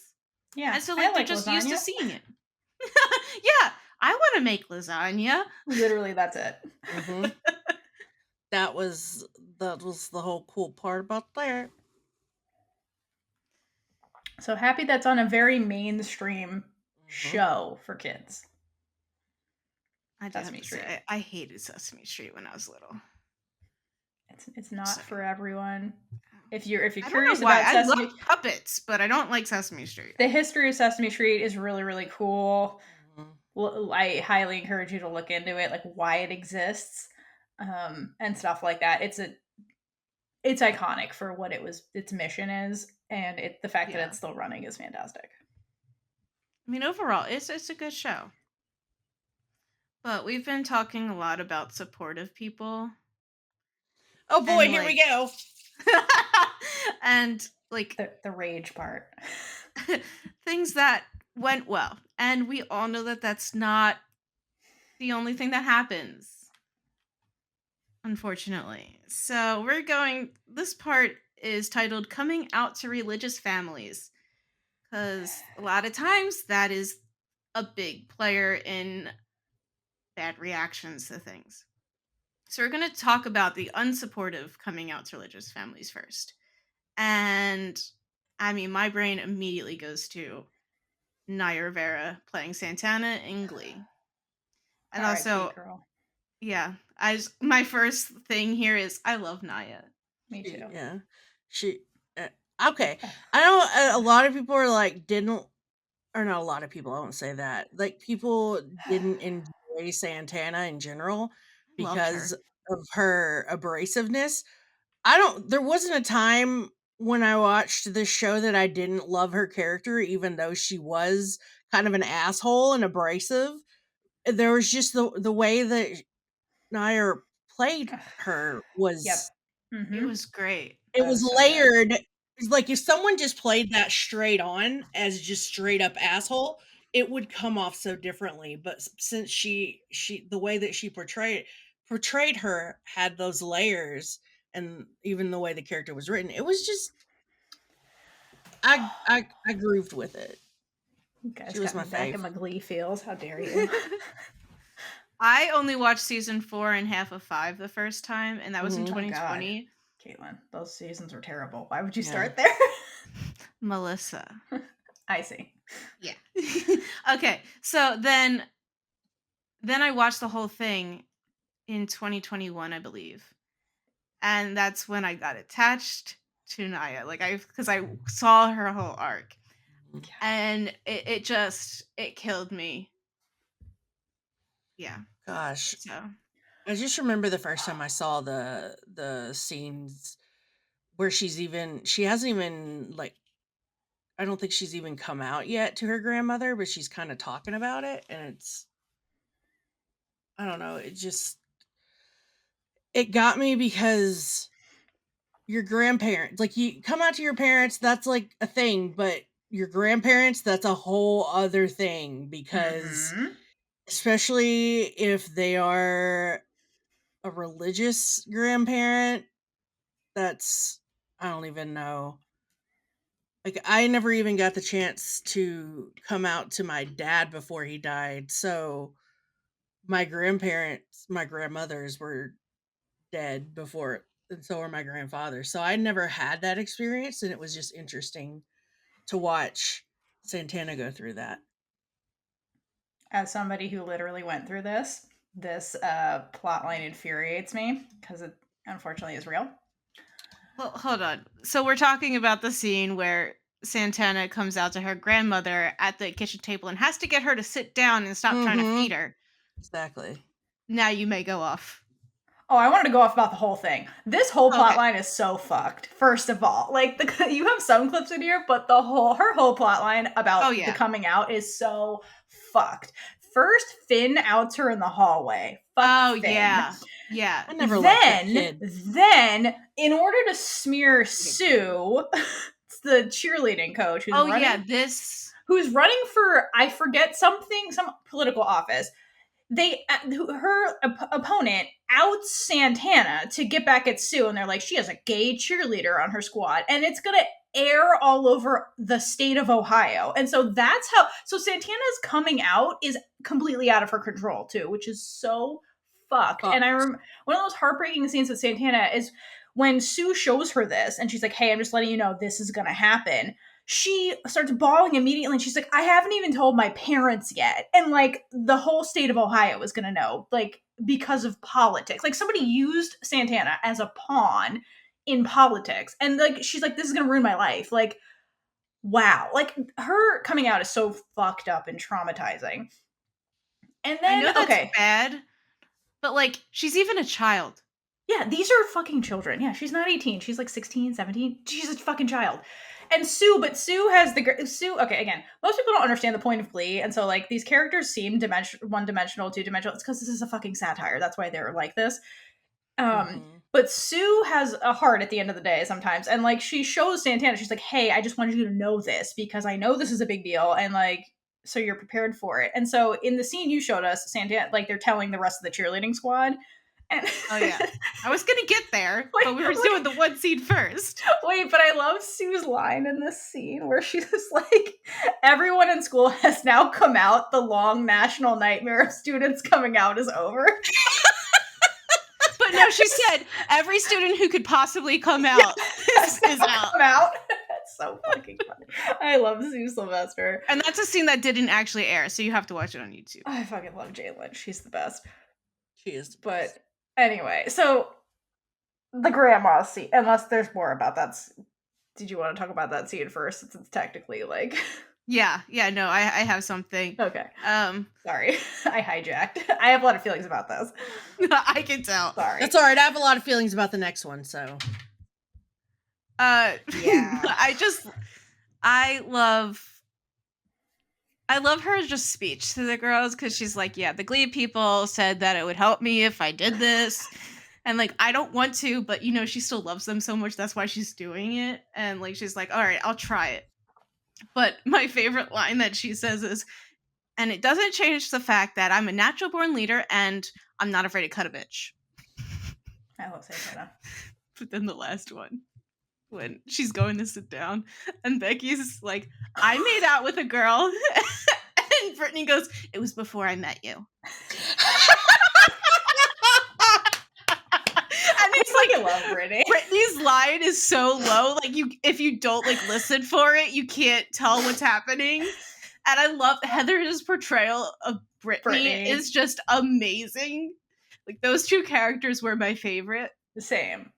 Yeah. And so I like they're like just used to lasagna. seeing it. Yeah, I want to make lasagna. Literally, that's it. Mm-hmm. that was the whole cool part about that. So happy that's on a very mainstream Mm-hmm. show for kids. I do have Sesame to Street. say, I hated Sesame Street when I was little. It's not So- for everyone. If you're I don't curious know why. about I Sesame, love puppets, but I don't like Sesame Street. the history of Sesame Street is really, really cool. Mm-hmm. Well, I highly encourage you to look into it, like why it exists, and stuff like that. It's iconic for what its mission is, and the fact that it's still running is fantastic. I mean, overall, it's a good show. But we've been talking a lot about supportive people. Oh boy, And, here we go. And like The rage part. things that went well. And we all know that that's not the only thing that happens, unfortunately. So this part is titled Coming Out to Religious Families. Because a lot of times that is a big player in bad reactions to things. So we're going to talk about the unsupportive coming out to religious families first. And I mean, my brain immediately goes to Naya Rivera playing Santana in Glee. And R.I.P., also, girl. yeah, my first thing here is I love Naya. Me too. Yeah. Okay. I know a lot of people are like, not a lot of people, I won't say that. Like, people didn't enjoy Santana in general Loved her. because of her abrasiveness. There wasn't a time when I watched this show that I didn't love her character, even though she was kind of an asshole and abrasive. There was just the way that Naya played her was. Yep. Mm-hmm. It was great. It That was was so layered. It's like if someone just played that straight on as just straight up asshole, it would come off so differently. But since she the way that she portrayed her had those layers, and even the way the character was written, it was just I grooved with it. You guys She was got my me back fave. in my Glee feels. How dare you? I only watched season 4 and half of 5 the first time, and that was in Mhm. Oh, God. 2020. Caitlin, those seasons were terrible. Why would you Yeah. start there? Melissa. I see. Yeah. Okay, so then I watched the whole thing in 2021, I believe. And that's when I got attached to Naya. Like because I saw her whole arc. And it killed me. Yeah. Gosh, So I just remember the first time I saw the scenes where she hasn't even like, I don't think she's even come out yet to her grandmother, but she's kind of talking about it, and I don't know, it got me because your grandparents, like, you come out to your parents, that's like a thing, but your grandparents, that's a whole other thing, because Mhm. especially if they are a religious grandparent, that's, I don't even know. Like, I never even got the chance to come out to my dad before he died. So my grandmothers were dead before, and so were my grandfathers. So I never had that experience, and it was just interesting to watch Santana go through that. As somebody who literally went through this plot line infuriates me because it unfortunately is real. well, hold on. So we're talking about the scene where Santana comes out to her grandmother at the kitchen table and has to get her to sit down and stop trying to Mhm. feed her. Exactly. Now you may go off. Oh, I wanted to go off about the whole thing. This whole plot Okay. line is so fucked. First of all, like you have some clips in here, but her whole plot line about the coming out is so fucked. First, Finn outs her in the hallway. Fuck Finn. Yeah. I never liked that kid. Then, in order to smear Sue, it's the cheerleading coach who's who's running for, I forget some political office. Her opponent outs Santana to get back at Sue, and they're like, she has a gay cheerleader on her squad, and it's gonna air all over the state of Ohio. And so that's how, so Santana's coming out is completely out of her control too, which is so fucked. And I remember one of those heartbreaking scenes with Santana is when Sue shows her this, and she's like, hey, I'm just letting you know this is gonna happen. She starts bawling immediately, and she's like, I haven't even told my parents yet. And, like, the whole state of Ohio is going to know, like, because of politics. Like, somebody used Santana as a pawn in politics. And, like, she's like, this is going to ruin my life. Like, wow. Like, her coming out is so fucked up and traumatizing. And then, I know that's bad, but, like, she's even a child. Yeah, these are fucking children. Yeah, she's not 18. She's, like, 16, 17. She's a fucking child. And Sue has okay, again, most people don't understand the point of Glee, and so, like, these characters seem one-dimensional, two-dimensional. It's because this is a fucking satire. That's why they're like this. But Sue has a heart at the end of the day sometimes, and, like, she shows Santana, she's like, hey, I just wanted you to know this, because I know this is a big deal, and, like, so you're prepared for it. And so, in the scene you showed us, Santana, like, they're telling the rest of the cheerleading squad, and oh yeah, I was gonna get there, but we were doing the one scene first. Wait, but I love Sue's line in this scene where she's like, everyone in school has now come out. The long national nightmare of students coming out is over. But no, she said every student who could possibly come out is out. Come out. That's so fucking funny. I love Sue Sylvester. And that's a scene that didn't actually air, so you have to watch it on YouTube. I fucking love Jalen. She's the best. She is. But anyway, so the grandma scene, unless there's more about that. Did you want to talk about that scene first, since it's technically like... Yeah, no, I have something. Okay. Sorry, I hijacked. I have a lot of feelings about this. I can tell. Sorry. That's alright, I have a lot of feelings about the next one, so... Yeah. I love her just speech to the girls, because she's like, yeah, the Glee people said that it would help me if I did this. And, like, I don't want to, but, you know, she still loves them so much. That's why she's doing it. And, like, she's like, all right, I'll try it. But my favorite line that she says is, and it doesn't change the fact that I'm a natural born leader and I'm not afraid to cut a bitch. I love Santana. But then the last one, when she's going to sit down, and Becky's like, I made out with a girl. And Brittany goes, it was before I met you. I love Brittany. Brittany's line is so low, like, if you don't, like, listen for it, you can't tell what's happening. And I love Heather's portrayal of Brittany is just amazing. Like, those two characters were my favorite. Same.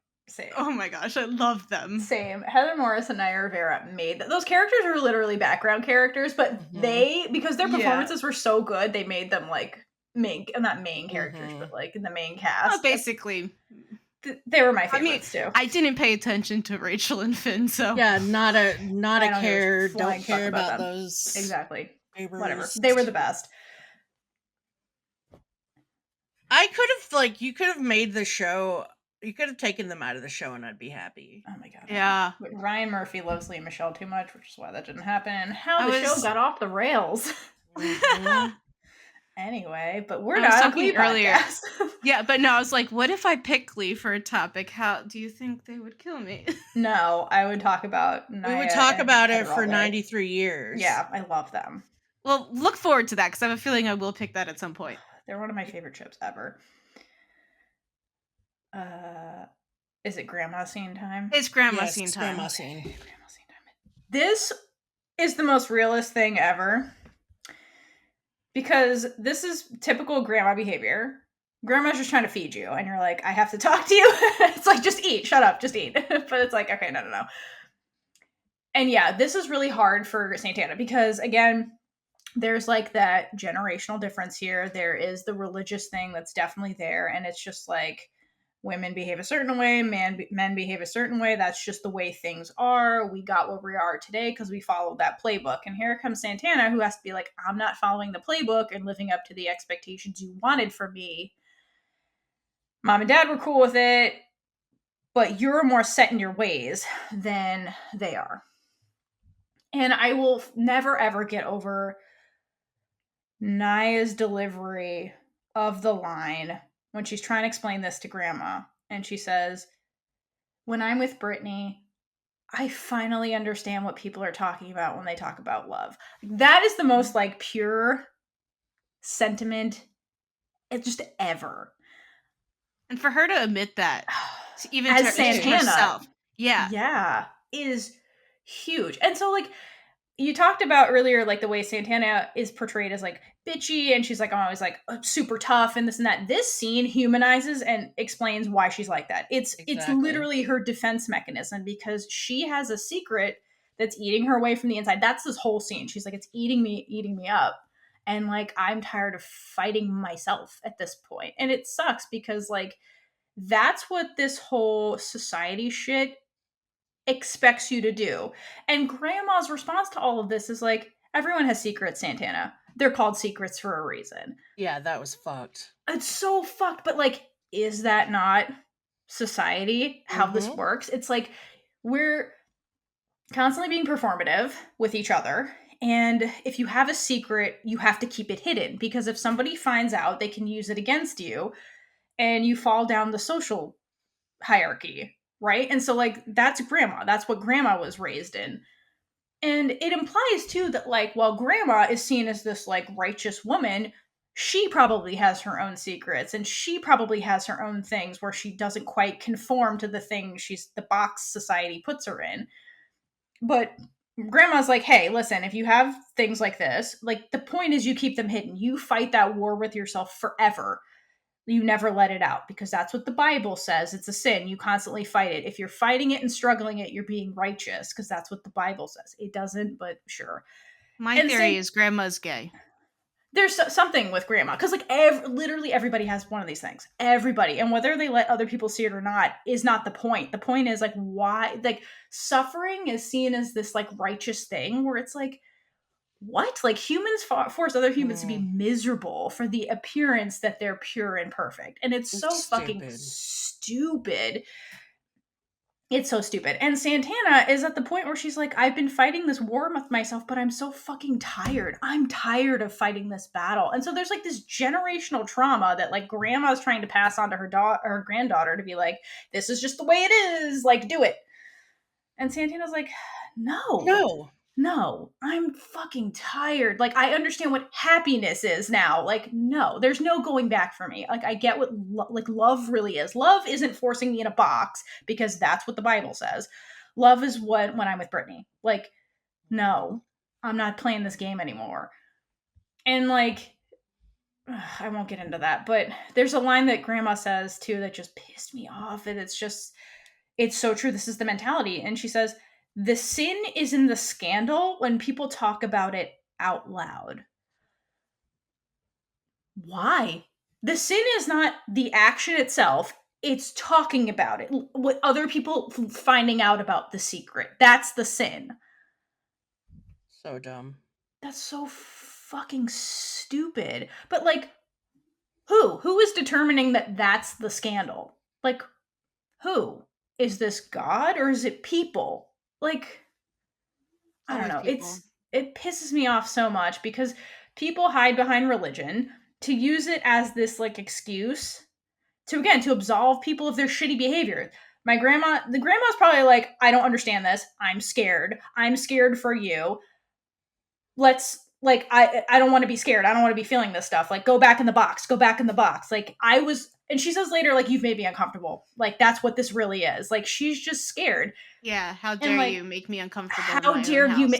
Oh my gosh, I love them. Same. Heather Morris and Naya Rivera made those characters are literally background characters, but because their performances were so good, they made them like not main characters, but like in the main cast. Well, basically. They were my favorites too. I didn't pay attention to Rachel and Finn, so yeah, not a care. Don't care about those. Exactly. Neighbors. Whatever. They were the best. I could have you could have made the show. You could have taken them out of the show, and I'd be happy. Oh my god. Yeah. But Ryan Murphy loves Lea Michele too much, which is why that didn't happen. And how the show got off the rails. Anyway, but we're not on Glee earlier. Yeah, but no, I was like, what if I pick Glee for a topic? How do you think they would kill me? No, I would talk about Naya. We would talk about it for 93 years. Yeah, I love them. Well, look forward to that, because I have a feeling I will pick that at some point. They're one of my favorite shows ever. Is it grandma scene time? It's grandma scene time. Grandma scene. Grandma scene time. This is the most realist thing ever. Because this is typical grandma behavior. Grandma's just trying to feed you, and you're like, I have to talk to you. It's like, just eat. Shut up. Just eat. But it's like, okay, no. And yeah, this is really hard for Santana because, again, there's like that generational difference here. There is the religious thing that's definitely there. And it's just like, women behave a certain way, men behave a certain way. That's just the way things are. We got where we are today because we followed that playbook. And here comes Santana, who has to be like, I'm not following the playbook and living up to the expectations you wanted for me. Mom and dad were cool with it, but you're more set in your ways than they are. And I will never, ever get over Naya's delivery of the line when she's trying to explain this to Grandma. And she says, when I'm with Brittany, I finally understand what people are talking about when they talk about love. That is the most like pure sentiment just ever. And for her to admit that, even as to Santana, herself, yeah, is huge. And so like you talked about earlier, like the way Santana is portrayed as like bitchy, and she's like always like super tough and this and that. This scene humanizes and explains why she's like that. It's literally her defense mechanism because she has a secret that's eating her away from the inside. That's this whole scene. She's like, it's eating me up. And like, I'm tired of fighting myself at this point. And it sucks because like, that's what this whole society shit expects you to do. And Grandma's response to all of this is like, everyone has secrets, Santana. They're called secrets for a reason. Yeah, that was fucked. It's so fucked, but like, is that not society? How this works? It's like we're constantly being performative with each other. And if you have a secret, you have to keep it hidden because if somebody finds out, they can use it against you and you fall down the social hierarchy, right? And so like that's Grandma. That's what Grandma was raised in. And it implies too that like while Grandma is seen as this like righteous woman, she probably has her own secrets and she probably has her own things where she doesn't quite conform to the things the box society puts her in. But Grandma's like, hey, listen, if you have things like this, like the point is you keep them hidden. You fight that war with yourself forever. You never let it out because that's what the Bible says. It's a sin. You constantly fight it. If you're fighting it and struggling it, you're being righteous because that's what the Bible says. It doesn't, but sure. My theory is Grandma's gay. There's something with Grandma because like literally everybody has one of these things. Everybody. And whether they let other people see it or not is not the point. The point is like why like suffering is seen as this like righteous thing where it's like, what? Like humans force other humans to be miserable for the appearance that they're pure and perfect. And it's so fucking stupid. It's so stupid. And Santana is at the point where she's like, I've been fighting this war with myself, but I'm so fucking tired. I'm tired of fighting this battle. And so there's like this generational trauma that like Grandma's trying to pass on to her granddaughter to be like, this is just the way it is. Like, do it. And Santana's like, no, I'm fucking tired. Like, I understand what happiness is now. Like, no, there's no going back for me. Like, I get what love really is. Love isn't forcing me in a box because that's what the Bible says. Love is when I'm with Brittany. Like, no, I'm not playing this game anymore. And like, I won't get into that, but there's a line that Grandma says too that just pissed me off. And it's so true. This is the mentality. And she says, the sin is in the scandal when people talk about it out loud. Why? The sin is not the action itself. It's talking about it. What other people finding out about the secret. That's the sin. So dumb. That's so fucking stupid. But like, who is determining that that's the scandal? Like, who? Is this God or is it people? Like, I don't know. It pisses me off so much because people hide behind religion to use it as this like excuse to absolve people of their shitty behavior. The grandma's probably like, I don't understand this. I'm scared for you. Let's like, I don't want to be scared. I don't want to be feeling this stuff. Like, go back in the box. Like and she says later, like, you've made me uncomfortable. Like, that's what this really is. Like, she's just scared. Yeah, how dare you make me uncomfortable? How dare you?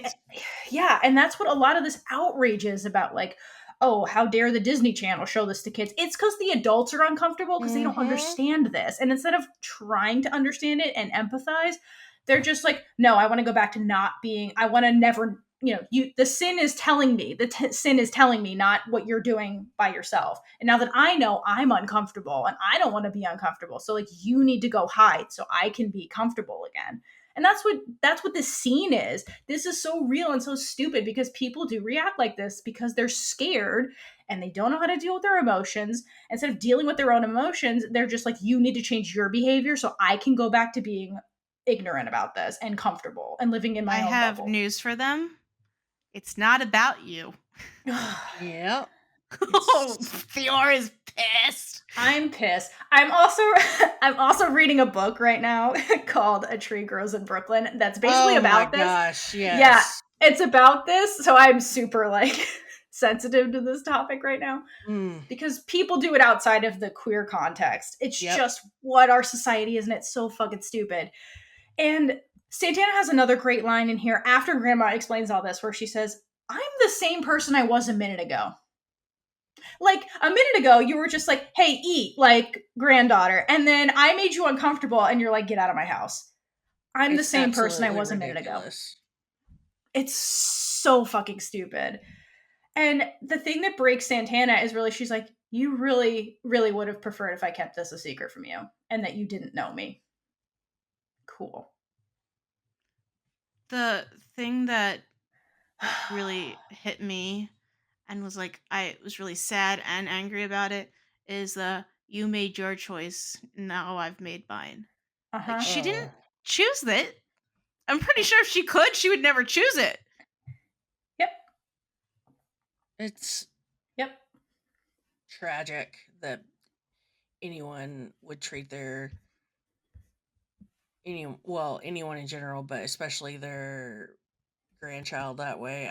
Yeah, and that's what a lot of this outrage is about. Like, oh, how dare the Disney Channel show this to kids? It's because the adults are uncomfortable because they don't understand this. And instead of trying to understand it and empathize, they're just like, no, I want to go back to not being, I want to never the sin is telling me, sin is telling me, not what you're doing by yourself. And now that I know I'm uncomfortable and I don't want to be uncomfortable, so like you need to go hide so I can be comfortable again. And that's what this scene is. This is so real and so stupid because people do react like this because they're scared and they don't know how to deal with their emotions. Instead of dealing with their own emotions, they're just like, you need to change your behavior so I can go back to being ignorant about this and comfortable and living in my I own have bubble. news for them. It's not about you. Yep. Oh, Theora is pissed. I'm pissed. I'm also reading a book right now called A Tree Grows in Brooklyn. That's basically about this. Oh my gosh, yes. Yeah, it's about this. So I'm super like sensitive to this topic right now because people do it outside of the queer context. It's just what our society is, and it's so fucking stupid. And Santana has another great line in here after Grandma explains all this, where she says, "I'm the same person I was a minute ago." Like a minute ago, you were just like, "Hey, eat," like granddaughter, and then I made you uncomfortable, and you're like, "Get out of my house." I'm the same person I was a minute ago. It's so fucking stupid. And the thing that breaks Santana is really, she's like, "You really, really would have preferred if I kept this a secret from you and that you didn't know me." Cool. The thing that really hit me and was like, I was really sad and angry about it is you made your choice, now I've made mine. Like, she didn't choose it. I'm pretty sure if she could, she would never choose it. Yep. It's tragic that anyone would treat anyone in general, but especially their grandchild that way.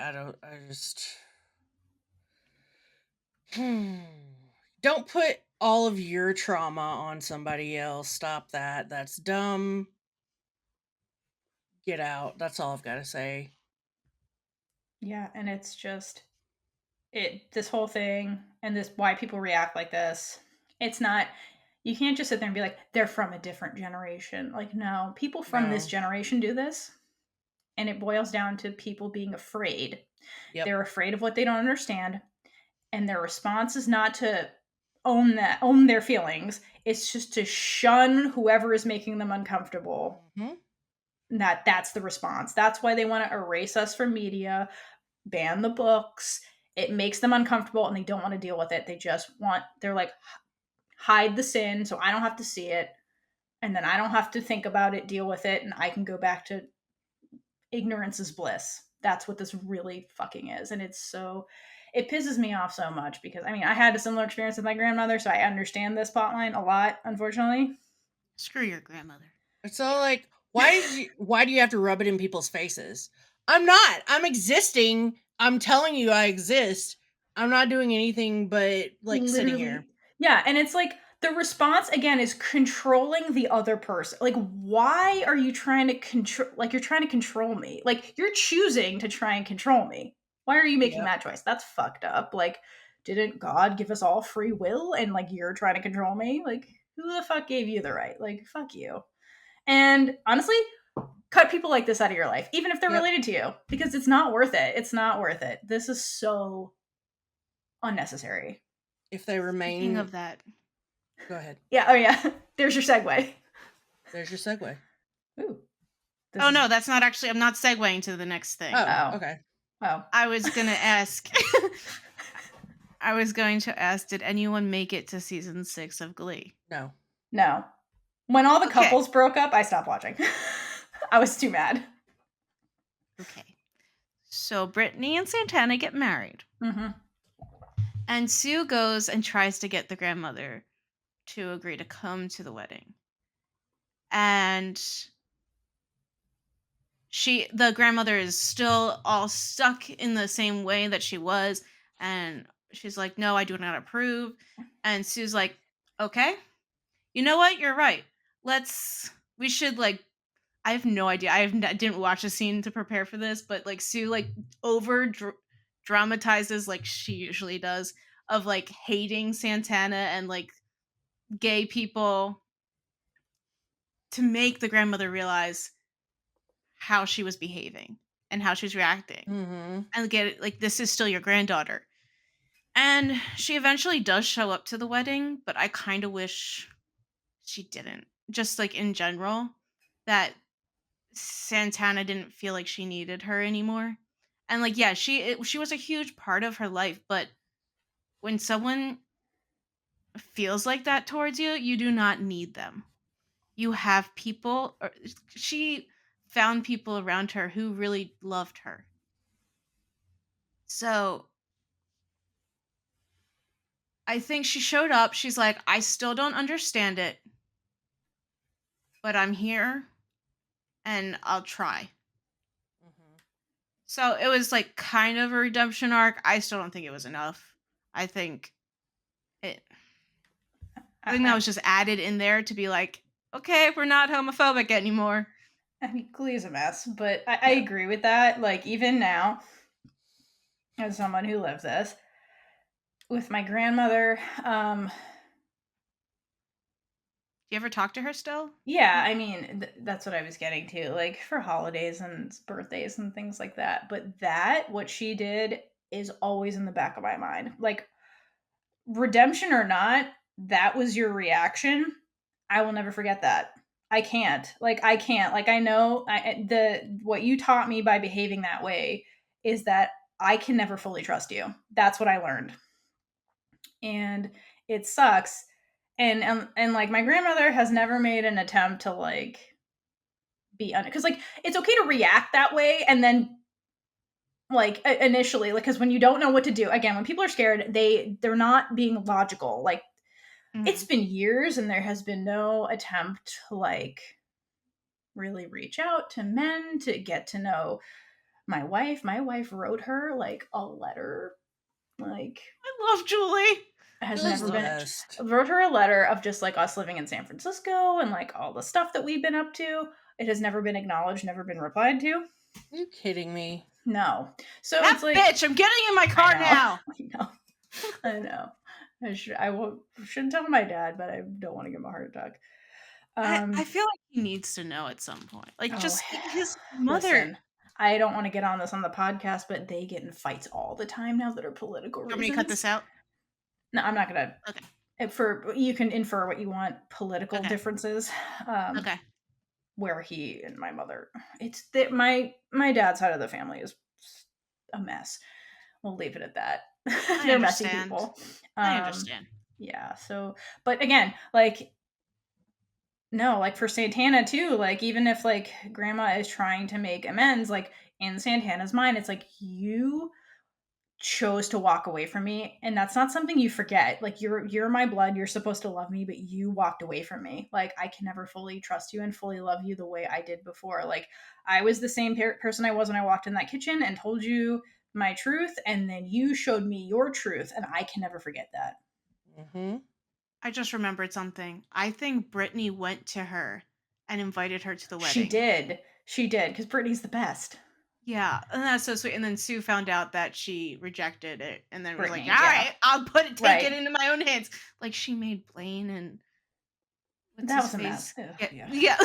Don't put all of your trauma on somebody else. Stop that. That's dumb. Get out. That's all I've got to say. Yeah, and it's just this whole thing and this why people react like this. It's not, you can't just sit there and be like, they're from a different generation. Like, no, people from this generation do this. And it boils down to people being afraid. Yep. They're afraid of what they don't understand. And their response is not to own their feelings. It's just to shun whoever is making them uncomfortable. Mm-hmm. That's the response. That's why they want to erase us from media, ban the books. It makes them uncomfortable and they don't want to deal with it. They're like, hide the sin so I don't have to see it. And then I don't have to think about it, deal with it, and I can go back to ignorance is bliss. That's what this really fucking is. And it pisses me off so much because, I mean, I had a similar experience with my grandmother, so I understand this plotline a lot, unfortunately. Screw your grandmother. It's all like, why do you have to rub it in people's faces? I'm not. I'm existing. I'm telling you I exist. I'm not doing anything but like literally sitting here. Yeah, and it's like the response again is controlling the other person. Like, why are you trying to control? Like, you're trying to control me. Like, you're choosing to try and control me. Why are you making that choice? That's fucked up. Like, didn't God give us all free will? And like, you're trying to control me? Like, who the fuck gave you the right? Like, fuck you. And honestly, cut people like this out of your life, even if they're related to you, because it's not worth it. It's not worth it. This is so unnecessary. If they remain. Speaking of that, go ahead. Yeah. Oh yeah. There's your segue. Ooh. No, that's not actually. I'm not segueing to the next thing. Oh. Okay. Oh. I was gonna ask. I was going to ask, did anyone make it to season 6 of Glee? No. When all the couples broke up, I stopped watching. I was too mad. Okay. So Brittany and Santana get married. Mm-hmm. And Sue goes and tries to get the grandmother to agree to come to the wedding. And the grandmother is still all stuck in the same way that she was. And she's like, no, I do not approve. And Sue's like, okay, you know what? You're right. We should like, I have no idea. I didn't watch a scene to prepare for this, but like Sue like over dramatizes like she usually does of like hating Santana and like gay people to make the grandmother realize how she was behaving and how she's reacting. Mm-hmm. And get it, like, this is still your granddaughter. And she eventually does show up to the wedding, but I kind of wish she didn't. Just like in general, that Santana didn't feel like she needed her anymore. And like, yeah, she was a huge part of her life, but when someone feels like that towards you, you do not need them. You have people, or she found people around her who really loved her. So I think she showed up. She's like, I still don't understand it, but I'm here and I'll try. Mm-hmm. So it was like kind of a redemption arc. I still don't think it was enough. I think it. I think that was just added in there to be like, okay, we're not homophobic anymore. I mean, Glee's a mess, but I agree with that. Like, even now, as someone who lives this, with my grandmother, Do you ever talk to her still? yeah, I mean, that's what I was getting to, like, for holidays and birthdays and things like that. But what she did, is always in the back of my mind. Like, redemption or not, that was your reaction. I will never forget that. I can't. Like, I can't. Like, I know what you taught me by behaving that way is that I can never fully trust you. That's what I learned. And it sucks. And like, my grandmother has never made an attempt to like be because like, it's okay to react that way, and then like initially, like, because when you don't know what to do, again, when people are scared, they're not being logical. Like, it's been years and there has been no attempt to like really reach out to men to get to know my wife. My wife wrote her like a letter, like, I love Julie. has Julie's never the been best. wrote her a letter of just like us living in San Francisco and like all the stuff that we've been up to. It has never been acknowledged, never been replied to. Are you kidding me? No. So That it's like, bitch, I'm getting in my car I know. now. I know. Shouldn't tell my dad, but I don't want to give him a heart attack. I feel like he needs to know at some point. Like, just his mother. Listen, I don't want to get on this on the podcast, but they get in fights all the time now that are political Want me reasons. to cut this out? No, I'm not gonna. Okay. For you can infer what you want. Political Okay. differences. Okay. Where he and my mother, it's that my dad's side of the family is a mess. We'll leave it at that. They're messy people. I understand. Yeah. So, but again, like, no, like for Santana too, like, even if like grandma is trying to make amends, like, in Santana's mind, it's like, you chose to walk away from me, and that's not something you forget. Like, you're my blood, you're supposed to love me, but you walked away from me. Like, I can never fully trust you and fully love you the way I did before. Like, I was the same person I was when I walked in that kitchen and told you my truth, and then you showed me your truth, and I can never forget that. Mm-hmm. I just remembered something. I think Brittany went to her and invited her to the wedding. She did, because Brittany's the best. Yeah, and that's so sweet. And then Sue found out that she rejected it, and then was like, Brittany, "All yeah. right, I'll take it into my own hands." Like, she made Blaine and that was a mess. Yeah.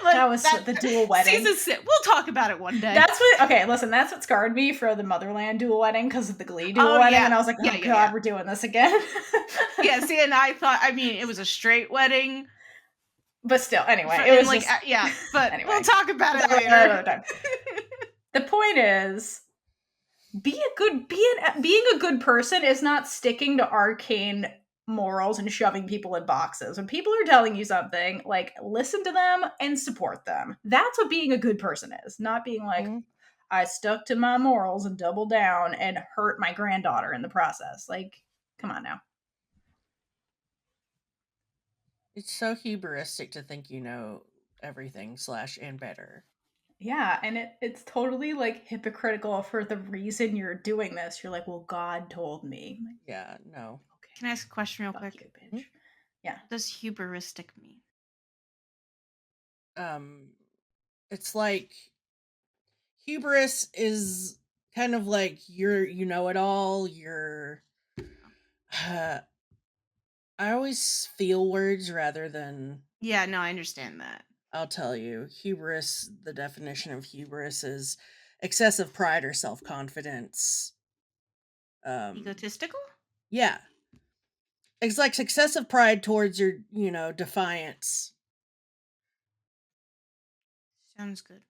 Like, that was the dual wedding. Season 6. We'll talk about it one day. That's what scarred me for the Motherland dual wedding, because of the Glee dual wedding, and I was like, oh god, we're doing this again. Yeah, see, and I thought, I mean, it was a straight wedding. But still, anyway, it was like, just, yeah, but anyway. We'll talk about it later. The point is, being a good person is not sticking to arcane morals and shoving people in boxes. When people are telling you something, like, listen to them and support them. That's what being a good person is. Not being like, I stuck to my morals and doubled down and hurt my granddaughter in the process. Like, come on now. It's so hubristic to think you know everything / and better. Yeah, and it's totally like hypocritical for the reason you're doing this. You're like, well, God told me. Yeah, no. Okay. Can I ask a question real quick? You, bitch. Yeah. What does hubristic mean? It's like, hubris is kind of like you know it all. I always feel words rather than. Yeah, no, I understand that. I'll tell you, hubris. The definition of hubris is excessive pride or self-confidence. Egotistical? Yeah. It's like excessive pride towards your, defiance. Sounds good.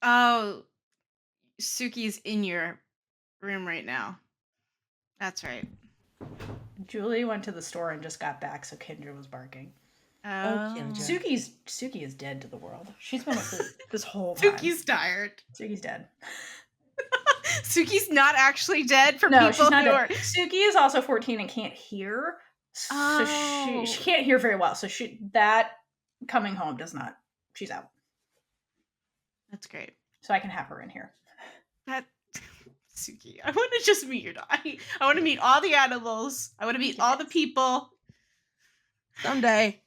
Oh, Suki's in your room right now. That's right. Julie went to the store and just got back, so Kendra was barking. Oh, Kendra. Suki is dead to the world. She's been asleep this whole time. Suki's tired. Suki's dead. Suki's not actually dead for No, people she's not who dead. are. Suki is also 14 and can't hear. So she can't hear very well. So that coming home does not. She's out. That's great. So I can have her in here. That Suki, I want to just meet your dog. I want to meet all the animals. I want to meet all the people. Someday.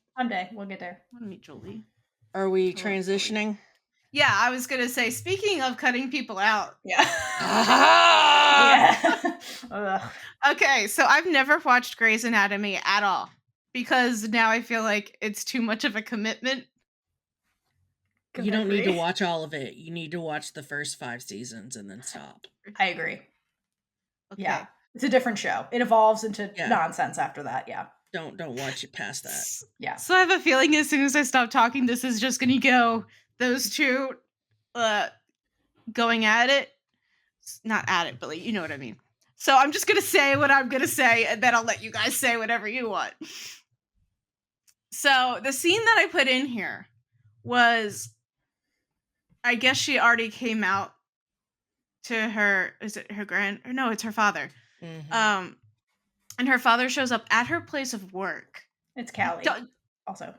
We'll get there. I want to meet Jolie. Are we transitioning? Yeah, I was gonna say, speaking of cutting people out. Yeah. Yeah. Okay, so I've never watched Grey's Anatomy at all because now I feel like it's too much of a commitment. You don't need to watch all of it. You need to watch the first 5 seasons and then stop. I agree. Okay. Yeah. It's a different show. It evolves into nonsense after that. Yeah. Don't watch it past that. Yeah. So I have a feeling as soon as I stop talking, this is just gonna go those two going at it. Not at it, but like, you know what I mean. So I'm just gonna say what I'm gonna say, and then I'll let you guys say whatever you want. So the scene that I put in here was, I guess she already came out to her, is it her no, it's her father. Mm-hmm. And her father shows up at her place of work. It's Callie. Also.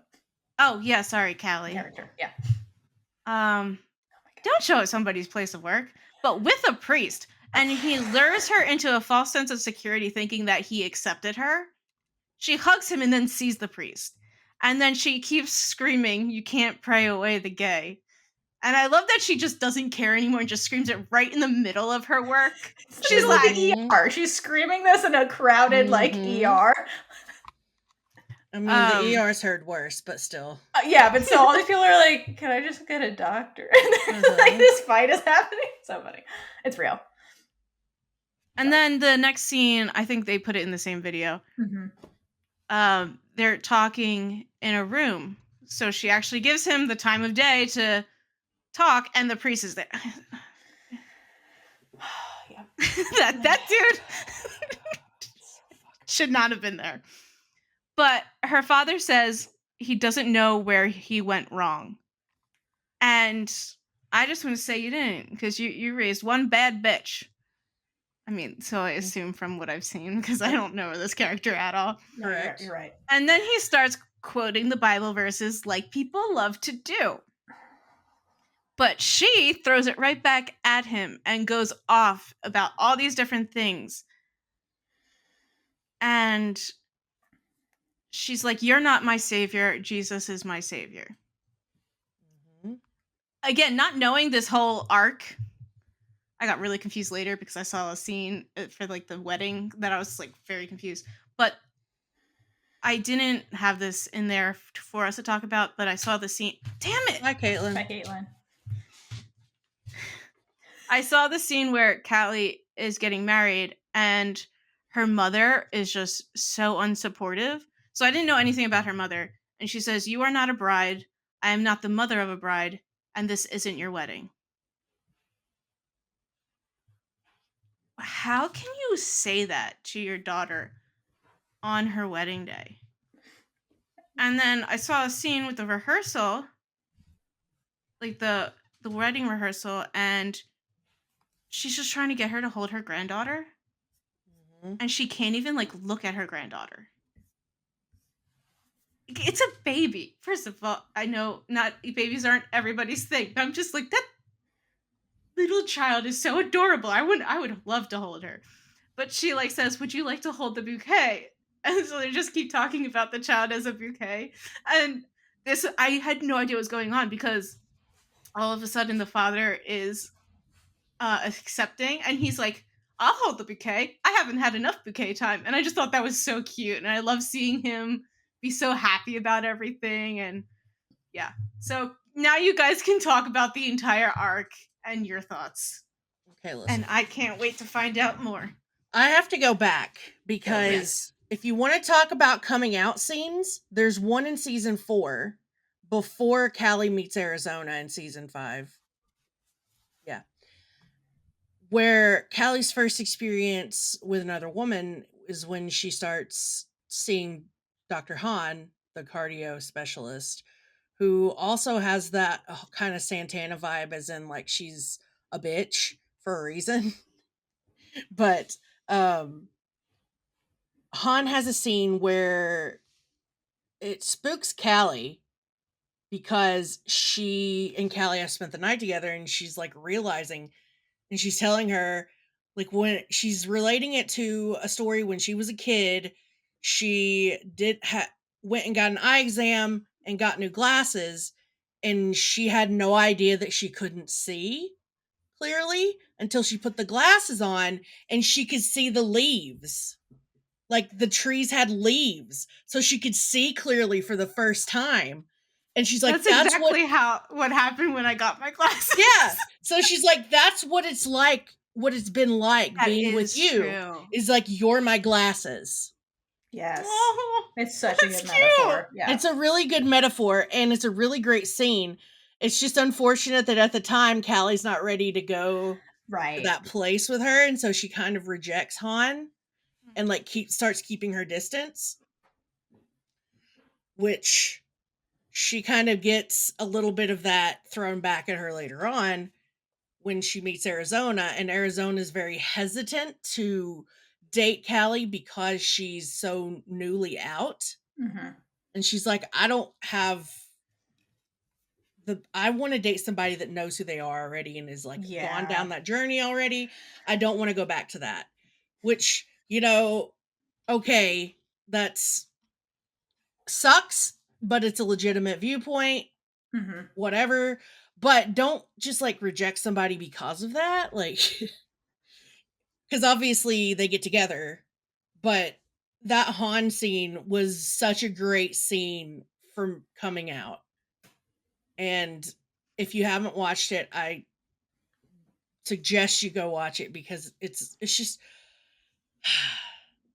Oh, yeah, sorry, Callie. Character, yeah. Don't show at somebody's place of work, but with a priest. And he lures her into a false sense of security, thinking that he accepted her. She hugs him and then sees the priest. And then she keeps screaming, "You can't pray away the gay." And I love that she just doesn't care anymore and just screams it right in the middle of her work. She's like ER. She's screaming this in a crowded ER. I mean, the ER's heard worse, but still. Yeah, but still, all these people are like, "Can I just get a doctor?" And like this fight is happening. So funny. It's real. And then the next scene, I think they put it in the same video. Mm-hmm. They're talking in a room. So she actually gives him the time of day to talk, and the priest is there. Yeah. that dude should not have been there. But her father says he doesn't know where he went wrong. And I just want to say you didn't, because you raised one bad bitch. I mean, so I assume from what I've seen, because I don't know this character at all. Correct. You're right. And then he starts quoting the Bible verses like people love to do. But she throws it right back at him and goes off about all these different things. And she's like, "You're not my savior. Jesus is my savior." Mm-hmm. Again, not knowing this whole arc, I got really confused later because I saw a scene for like the wedding that I was like very confused. But I didn't have this in there for us to talk about, but I saw the scene. Damn it! Hi, Kaitlynn. Hi, Kaitlynn. I saw the scene where Callie is getting married and her mother is just so unsupportive. So I didn't know anything about her mother. And she says, "You are not a bride. I am not the mother of a bride. And this isn't your wedding." How can you say that to your daughter on her wedding day? And then I saw a scene with the rehearsal, like the wedding rehearsal, and she's just trying to get her to hold her granddaughter. Mm-hmm. And she can't even like look at her granddaughter. It's a baby. First of all, I know not babies aren't everybody's thing, but I'm just like, that little child is so adorable. I would love to hold her. But she like says, "Would you like to hold the bouquet?" And so they just keep talking about the child as a bouquet. And this, I had no idea what was going on because all of a sudden the father is accepting and he's like, "I'll hold the bouquet. I haven't had enough bouquet time." And I just thought that was so cute. And I love seeing him be so happy about everything. And Yeah. So now you guys can talk about the entire arc and your thoughts. Okay, listen. And I can't wait to find out more. I have to go back because if you want to talk about coming out scenes, there's one in season 4 before Callie meets Arizona in season 5. Yeah. Where Callie's first experience with another woman is when she starts seeing Dr. Han, the cardio specialist, who also has that kind of Santana vibe, as in like she's a bitch for a reason. But Han has a scene where it spooks Callie because she and Callie have spent the night together, and she's like realizing, and she's telling her, like, when she's relating it to a story when she was a kid, she went and got an eye exam and got new glasses, and she had no idea that she couldn't see clearly until she put the glasses on and she could see the leaves. Like the trees had leaves, so she could see clearly for the first time. And she's like, that's exactly what happened when I got my glasses. Yeah. So she's like, that's what it's like, what it's been like that being with you. True. Is like, you're my glasses. Yes. Oh, it's such a good metaphor. Yeah. It's a really good metaphor, and it's a really great scene. It's just unfortunate that at the time Callie's not ready to go to that place with her, and so she kind of rejects Han and like starts keeping her distance, which she kind of gets a little bit of that thrown back at her later on when she meets Arizona, and Arizona is very hesitant to date Callie because she's so newly out. Mm-hmm. And she's like, I want to date somebody that knows who they are already and is like gone down that journey already. I don't want to go back to that. Which, okay, that's sucks, but it's a legitimate viewpoint. Mm-hmm. Whatever. But don't just like reject somebody because of that. Like, because obviously they get together, but that Han scene was such a great scene for coming out. And if you haven't watched it, I suggest you go watch it because it's just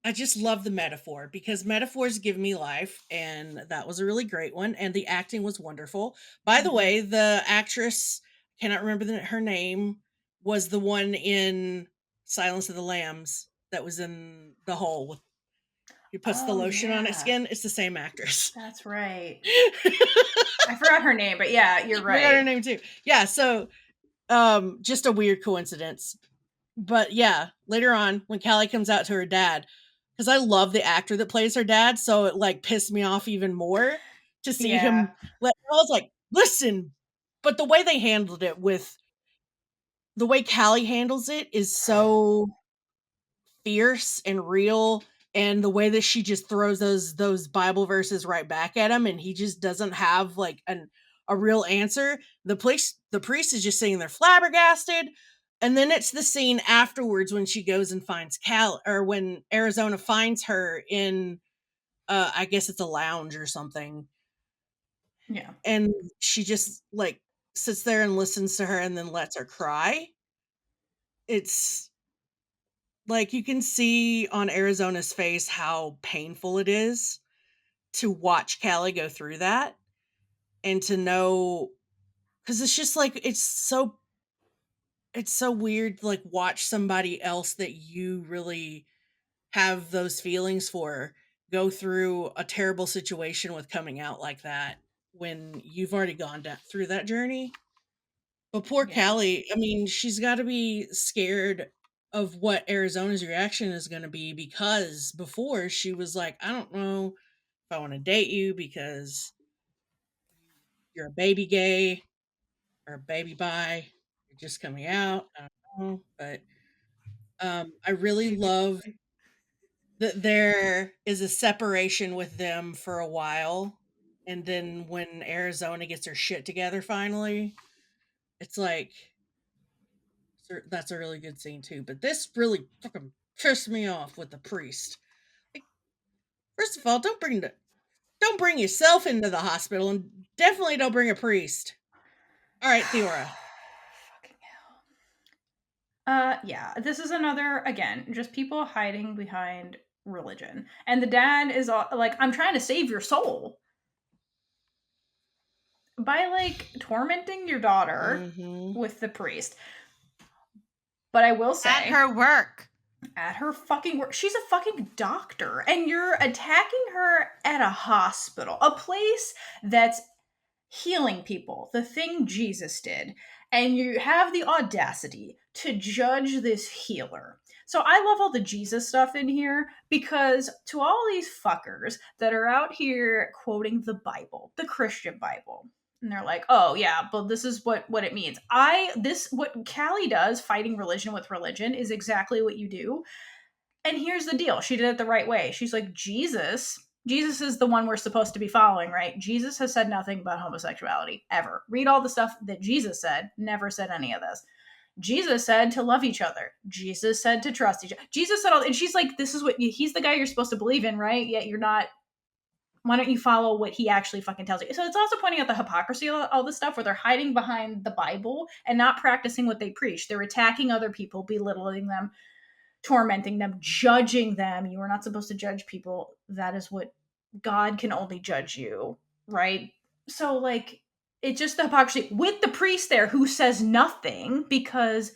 I just love the metaphor because metaphors give me life, and that was a really great one, and the acting was wonderful. By the way, the actress, cannot remember her name, was the one in Silence of the Lambs that was in the hole. He puts the lotion on its skin. It's the same actress. That's right. I forgot her name, but yeah, you're right. I forgot her name too. Yeah, so just a weird coincidence. But yeah, later on when Callie comes out to her dad, because I love the actor that plays her dad, so it like pissed me off even more to see him. I was like, listen, but the way they handled it with the way Callie handles it is so fierce and real, and the way that she just throws those Bible verses right back at him, and he just doesn't have like a real answer. The priest is just sitting there flabbergasted. And then it's the scene afterwards when she goes and finds or when Arizona finds her in I guess it's a lounge or something. Yeah. And she just like sits there and listens to her and then lets her cry. It's like you can see on Arizona's face how painful it is to watch Callie go through that and to know, because it's just like it's so weird to like watch somebody else that you really have those feelings for go through a terrible situation with coming out like that when you've already gone through that journey. But poor Callie, I mean, she's got to be scared of what Arizona's reaction is going to be, because before she was like, I don't know if I want to date you because you're a baby gay or a baby bi. You're just coming out. I don't know. But I really love that there is a separation with them for a while. And then when Arizona gets her shit together finally, it's like, that's a really good scene too. But this really fucking pissed me off with the priest. Like, first of all, don't don't bring yourself into the hospital, and definitely don't bring a priest. All right, Theora. Fucking yeah, this is another, again, just people hiding behind religion. And the dad is like, I'm trying to save your soul by like tormenting your daughter with the priest. But I will say, At her work. At her fucking work. She's a fucking doctor, and you're attacking her at a hospital, a place that's healing people, the thing Jesus did, and you have the audacity to judge this healer. So I love all the Jesus stuff in here, because to all these fuckers that are out here quoting the Bible, the Christian Bible, and they're like, oh yeah, but this is what it means. What Callie does, fighting religion with religion, is exactly what you do. And here's the deal, she did it the right way. She's like, Jesus is the one we're supposed to be following, right? Jesus has said nothing about homosexuality ever. Read all the stuff that Jesus said, never said any of this. Jesus said to love each other. Jesus said to trust each other. Jesus said all, and she's like, this is what he's the guy you're supposed to believe in, right? Yet you're not. Why don't you follow what he actually fucking tells you? So it's also pointing out the hypocrisy of all this stuff, where they're hiding behind the Bible and not practicing what they preach. They're attacking other people, belittling them, tormenting them, judging them. You are not supposed to judge people. That is what God can only judge you, right? So, like, it's just the hypocrisy with the priest there who says nothing because,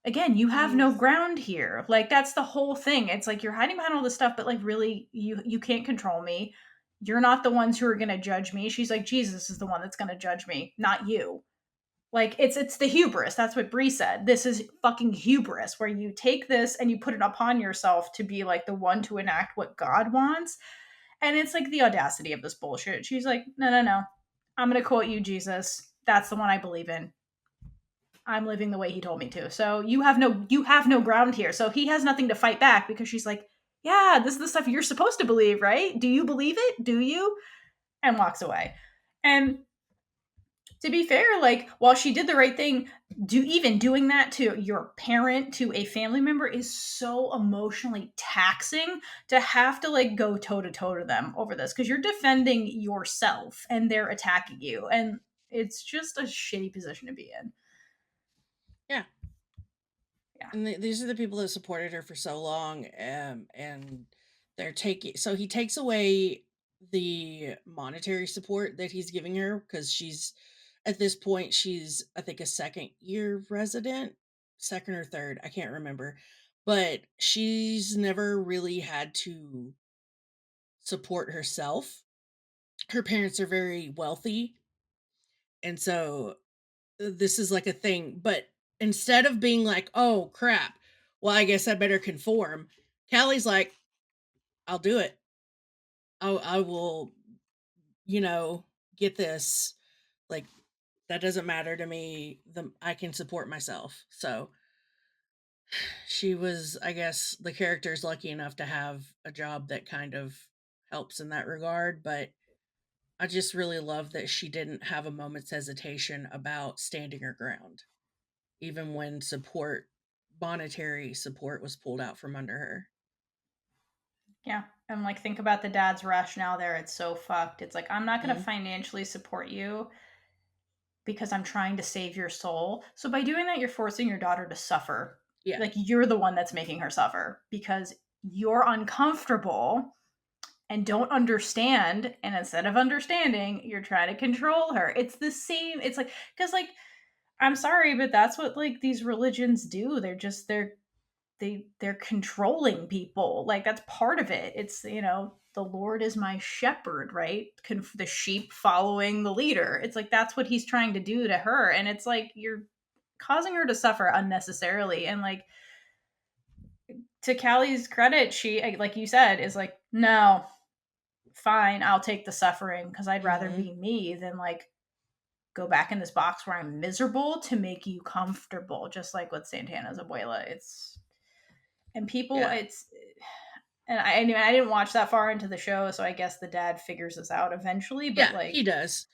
again, you have no ground here. Like, that's the whole thing. It's like you're hiding behind all this stuff, but like, really, you can't control me. You're not the ones who are going to judge me. She's like, Jesus is the one that's going to judge me, not you. Like, it's the hubris. That's what Bree said. This is fucking hubris, where you take this and you put it upon yourself to be like the one to enact what God wants. And it's like the audacity of this bullshit. She's like, no. I'm going to quote you, Jesus. That's the one I believe in. I'm living the way he told me to. So you have no ground here. So he has nothing to fight back, because she's like, yeah, this is the stuff you're supposed to believe, right? Do you believe it? Do you? And walks away. And to be fair, like, while she did the right thing, doing that to your parent, to a family member, is so emotionally taxing to have to like go toe to toe to them over this, because you're defending yourself and they're attacking you, and it's just a shitty position to be in. Yeah. Yeah. And these are the people that supported her for so long, and they're taking. So he takes away the monetary support that he's giving her, because she's at this point, she's, I think, a second year resident, second or third, I can't remember, but she's never really had to support herself. Her parents are very wealthy, and so this is like a thing. But instead of being like, oh crap, well, I guess I better conform, Callie's like, I'll do it. I will, get this. Like, that doesn't matter to me. I can support myself. So she was, I guess, the character's lucky enough to have a job that kind of helps in that regard. But I just really love that she didn't have a moment's hesitation about standing her ground, even when monetary support, was pulled out from under her. Yeah. And like, think about the dad's rationale there. It's so fucked. It's like, I'm not going to Mhm. financially support you because I'm trying to save your soul. So by doing that, you're forcing your daughter to suffer. Yeah. Like, you're the one that's making her suffer because you're uncomfortable and don't understand. And instead of understanding, you're trying to control her. It's the same. It's like, because like, I'm sorry, but that's what like these religions do. They're controlling people. Like, that's part of it. It's, the Lord is my shepherd, right? The sheep following the leader. It's like, that's what he's trying to do to her, and it's like, you're causing her to suffer unnecessarily. And like, to Callie's credit, she, like you said, is like, no, fine, I'll take the suffering, because I'd rather Mhm. be me than like go back in this box where I'm miserable to make you comfortable, just like with Santana's abuela. And people, Yeah. it's, and I didn't watch that far into the show, so I guess the dad figures this out eventually. But Yeah, like, he does.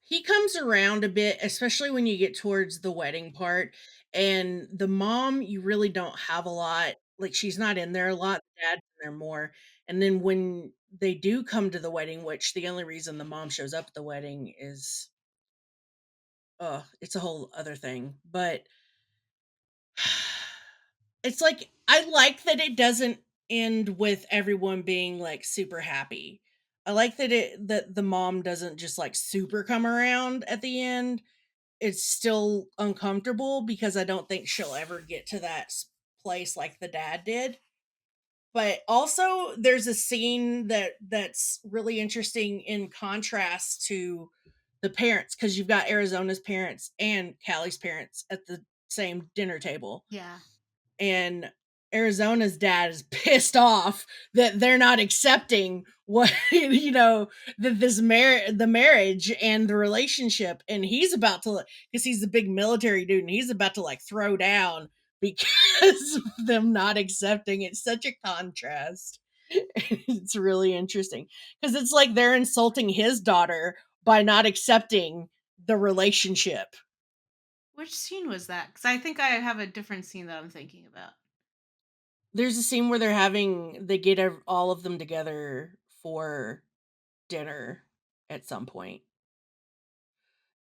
He comes around a bit, especially when you get towards the wedding part. And the mom, you really don't have a lot. Like, she's not in there a lot. The dad's in there more. And then when they do come to the wedding, which the only reason the mom shows up at the wedding is, it's a whole other thing. But it's like, I like that it doesn't end with everyone being like super happy. I like that the mom doesn't just like super come around at the end. It's still uncomfortable because I don't think she'll ever get to that place like the dad did. But also there's a scene that's really interesting in contrast to the parents, because you've got Arizona's parents and Callie's parents at the same dinner table. Yeah. And Arizona's dad is pissed off that they're not accepting what that the marriage and the relationship, and he's about to, because he's a big military dude, and he's about to like throw down because of them not accepting. It's such a contrast. It's really interesting because it's like they're insulting his daughter by not accepting the relationship. Which scene was that? Because I think I have a different scene that I'm thinking about. There's a scene where they get all of them together for dinner at some point.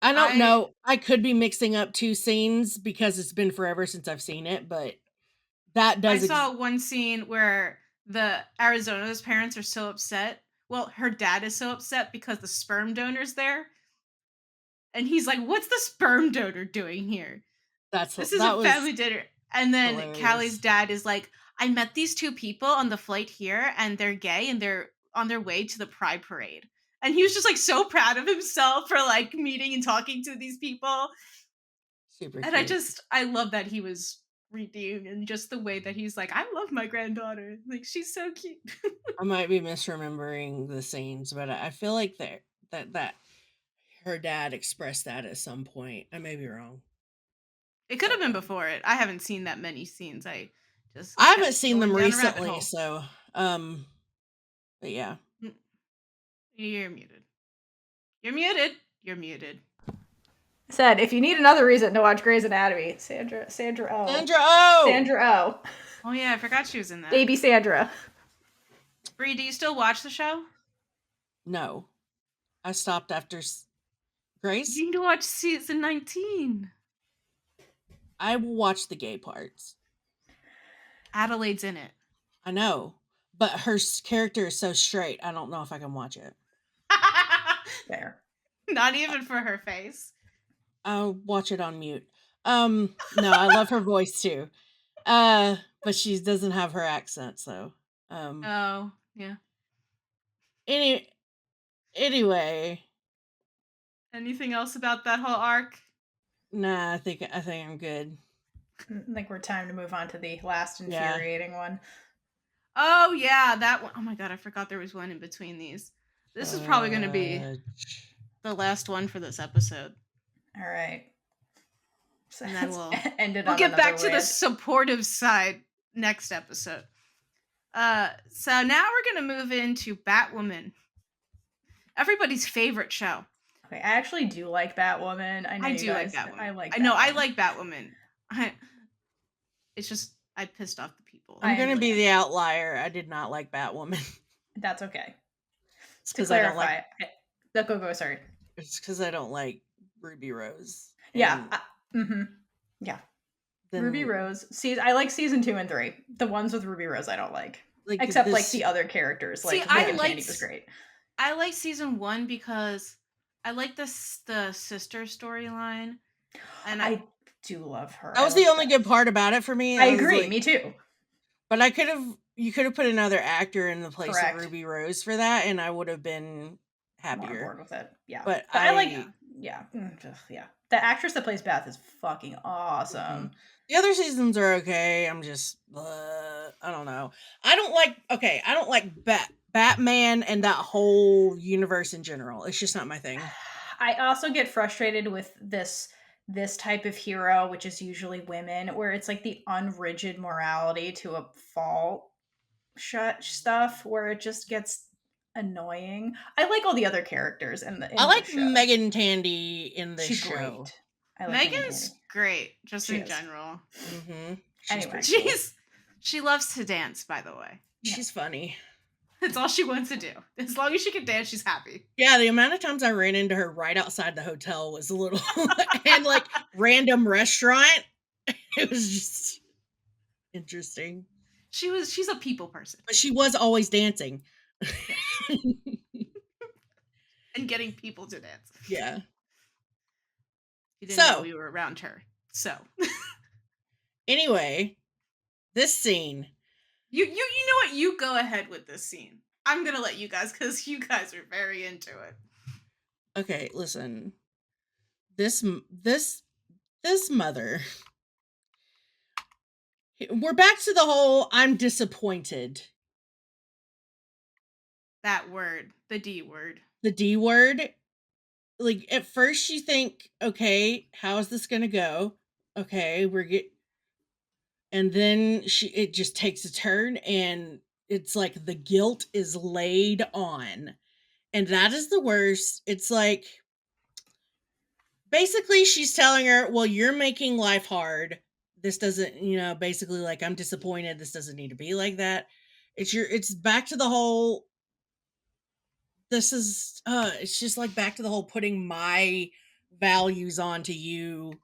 I don't know. I could be mixing up two scenes because it's been forever since I've seen it, but that does. I saw one scene where the Arizona's parents are so upset. Well, her dad is so upset because the sperm donor's there. And he's like, "What's the sperm donor doing here? This is a family dinner." And then hilarious. Callie's dad is like, "I met these two people on the flight here, and they're gay, and they're on their way to the Pride Parade." And he was just like so proud of himself for like meeting and talking to these people. Super and cute. I love that he was redeemed, and just the way that he's like, "I love my granddaughter. Like, she's so cute." I might be misremembering the scenes, but I feel like that her dad expressed that at some point. I may be wrong. It could have been before it. I haven't seen that many scenes. I haven't seen them recently, so but yeah. You're muted. You're muted. You're muted. Said, if you need another reason to watch Grey's Anatomy, Sandra O. Sandra O! Sandra O. Oh yeah, I forgot she was in that. Baby Sandra. Bree, do you still watch the show? No. I stopped after Grace. You need to watch season 19. I watched the gay parts. Adelaide's in it. I know, but her character is so straight. I don't know if I can watch it. There. Not even for her face. I'll watch it on mute. No, I love her voice too. But she doesn't have her accent, so. Oh, yeah. Anyway. Anything else about that whole arc? Nah, I think I'm good. I think we're time to move on to the last infuriating one. Oh yeah, that one. Oh my god, I forgot there was one in between these. This is probably going to be the last one for this episode. All right. So and then we'll we'll get back to the supportive side next episode. So now we're going to move into Batwoman. Everybody's favorite show. Okay, I actually do like Batwoman. I do like Batwoman. I like Batwoman. It's just I pissed off the people. I'm going to be the outlier. I did not like Batwoman. That's okay. It's because I don't like. Go. Sorry. It's because I don't like Ruby Rose. Yeah. Yeah. Ruby Rose. I like season 2 and 3. The ones with Ruby Rose I don't like. Except like the other characters. Like Megan Tandy was great. I like season 1 because I like the sister storyline, and I do love her. That was the only good part about it for me. I agree. Me too. But you could have put another actor in the place of Ruby Rose for that, and I would have been happier. More on board with it. Yeah. But I like. Yeah. Yeah. The actress that plays Beth is fucking awesome. Mm-hmm. The other seasons are okay. I'm just, I don't know. I don't like Batman and that whole universe in general. It's just not my thing. I also get frustrated with this type of hero, which is usually women, where it's like the unrigid morality to a fault stuff where it just gets annoying. I like all the other characters in the show. Megan Tandy in this She's show. Great. I like Megan's great, just in general. Mm-hmm. Anyway, she loves to dance, by the way. She's funny. That's all she wants to do. As long as she can dance, she's happy. Yeah, the amount of times I ran into her right outside the hotel was a little and like random restaurant. It was just interesting. She's a people person. But she was always dancing. And getting people to dance. Yeah. You didn't know we were around her. So anyway, this scene. You know what? You go ahead with this scene. I'm gonna let you guys, because you guys are very into it. Okay, listen. This mother. We're back to the whole I'm disappointed. That word. The D word. The D word. Like, at first you think, okay, how is this gonna go? Okay, and then it just takes a turn, and it's like the guilt is laid on. And that is the worst. It's like, basically she's telling her, well, you're making life hard. This doesn't, basically, like, I'm disappointed. This doesn't need to be like that. It's back to the whole, it's just like back to the whole putting my values onto you,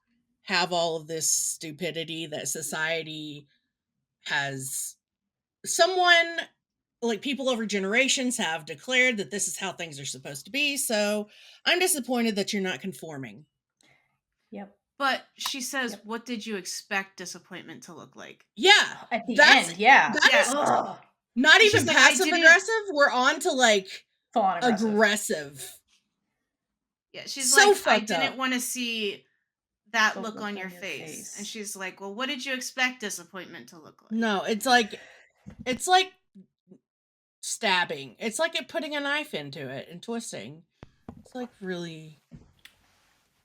have all of this stupidity that society has. Someone, like, people over generations have declared that this is how things are supposed to be, so I'm disappointed that you're not conforming. Yep. But she says, what did you expect disappointment to look like? Yeah. At the end, yeah. That is not even like, passive aggressive. We're on to, like, full on aggressive. Yeah, she's so like, I didn't want to see that look on your face. And she's like, well, what did you expect disappointment to look like? No, it's like stabbing. It's like it putting a knife into it and twisting. It's like really.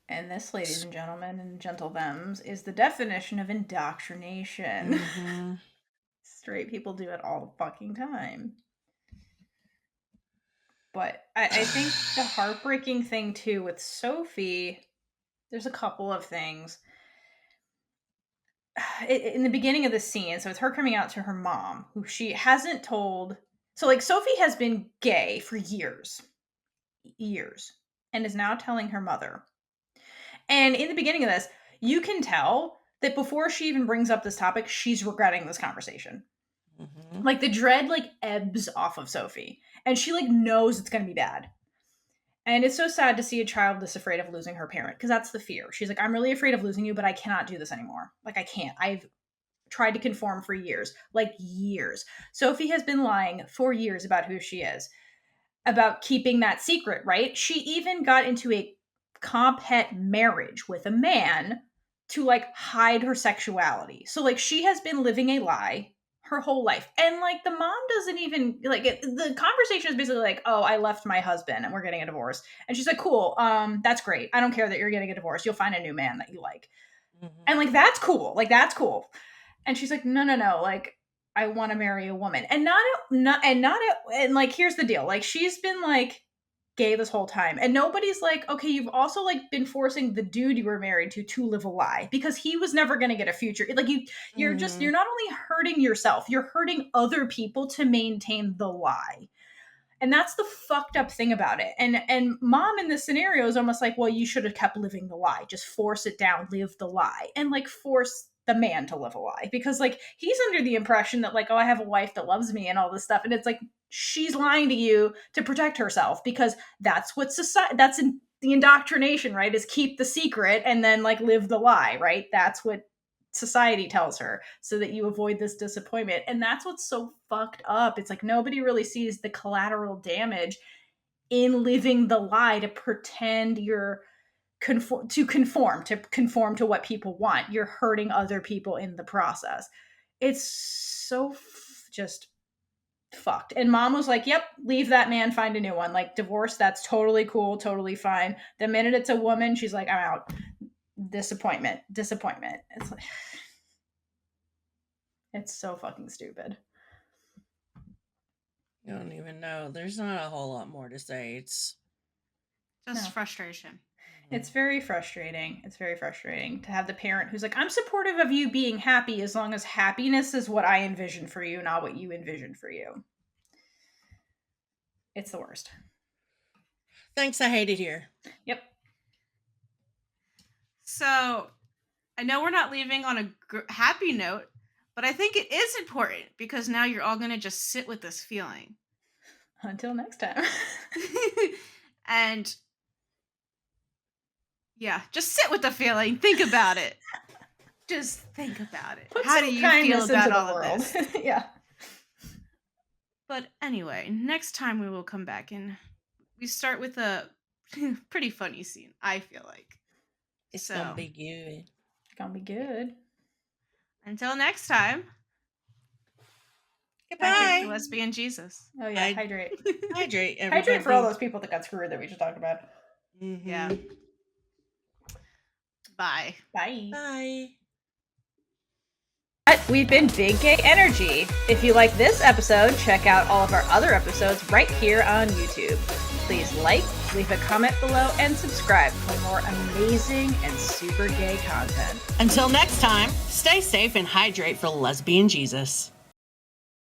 And this, ladies and gentlemen and gentle thems, is the definition of indoctrination. Mm-hmm. Straight people do it all the fucking time. But I think the heartbreaking thing too with Sophie, there's a couple of things. In the beginning of the scene, so it's her coming out to her mom, who she hasn't told. So, like, Sophie has been gay for years, and is now telling her mother. And in the beginning of this, you can tell that before she even brings up this topic, she's regretting this conversation. Mm-hmm. Like, the dread, like, ebbs off of Sophie. And she, like, knows it's going to be bad. And it's so sad to see a child this afraid of losing her parent, because that's the fear. She's like, I'm really afraid of losing you, but I cannot do this anymore. Like, I can't. I've tried to conform for years. Like, years. Sophie has been lying for years about who she is, about keeping that secret, right? She even got into a compet marriage with a man to, like, hide her sexuality. So, like, she has been living a lie her whole life. And, like, the mom doesn't even, like, the conversation is basically like, oh, I left my husband and we're getting a divorce. And she's like, cool, that's great. I don't care that you're getting a divorce. You'll find a new man that you like. Mm-hmm. And, like, that's cool. Like, that's cool. And she's like, no, like, I want to marry a woman. And and like, here's the deal. Like, she's been, like, gay this whole time, and nobody's like, okay, you've also, like, been forcing the dude you were married to live a lie, because he was never going to get a future. Like, you're not only hurting yourself, you're hurting other people to maintain the lie. And that's the fucked up thing about it. And mom in this scenario is almost like, well, you should have kept living the lie. Just force it down, live the lie. And, like, force the man to live a lie. Because, like, he's under the impression that, like, oh, I have a wife that loves me and all this stuff. And it's like, she's lying to you to protect herself, because that's what society, that's in the indoctrination, right? Is keep the secret and then, like, live the lie, right? That's what society tells her, so that you avoid this disappointment. And that's what's so fucked up. It's like, nobody really sees the collateral damage in living the lie to pretend you're conform to what people want. You're hurting other people in the process. It's so just fucked. And mom was like, yep, leave that man, find a new one. Like, divorce, that's totally cool, totally fine. The minute it's a woman, she's like, I'm out. Disappointment. It's like, it's so fucking stupid. I don't even know. There's not a whole lot more to say. It's just frustration. It's very frustrating. It's very frustrating to have the parent who's like, I'm supportive of you being happy as long as happiness is what I envision for you, not what you envision for you. It's the worst. Thanks, I hate it here. Yep. So, I know we're not leaving on a happy note, but I think it is important because now you're all going to just sit with this feeling. Until next time. And yeah, just sit with the feeling. Think about it. Just think about it. Put How some do you kindness feel about into the all world. of this? Yeah. But anyway, next time we will come back and we start with a pretty funny scene, I feel like. It's gonna be good. It's gonna be good. Until next time. Goodbye. Lesbian Jesus. Oh yeah, hydrate. Hydrate, everybody. Hydrate for all those people that got screwed that we just talked about. Mm-hmm. Yeah. Bye. Bye. Bye. We've been Big Gay Energy. If you like this episode, check out all of our other episodes right here on YouTube. Please like, leave a comment below, and subscribe for more amazing and super gay content. Until next time, stay safe and hydrate for lesbian Jesus.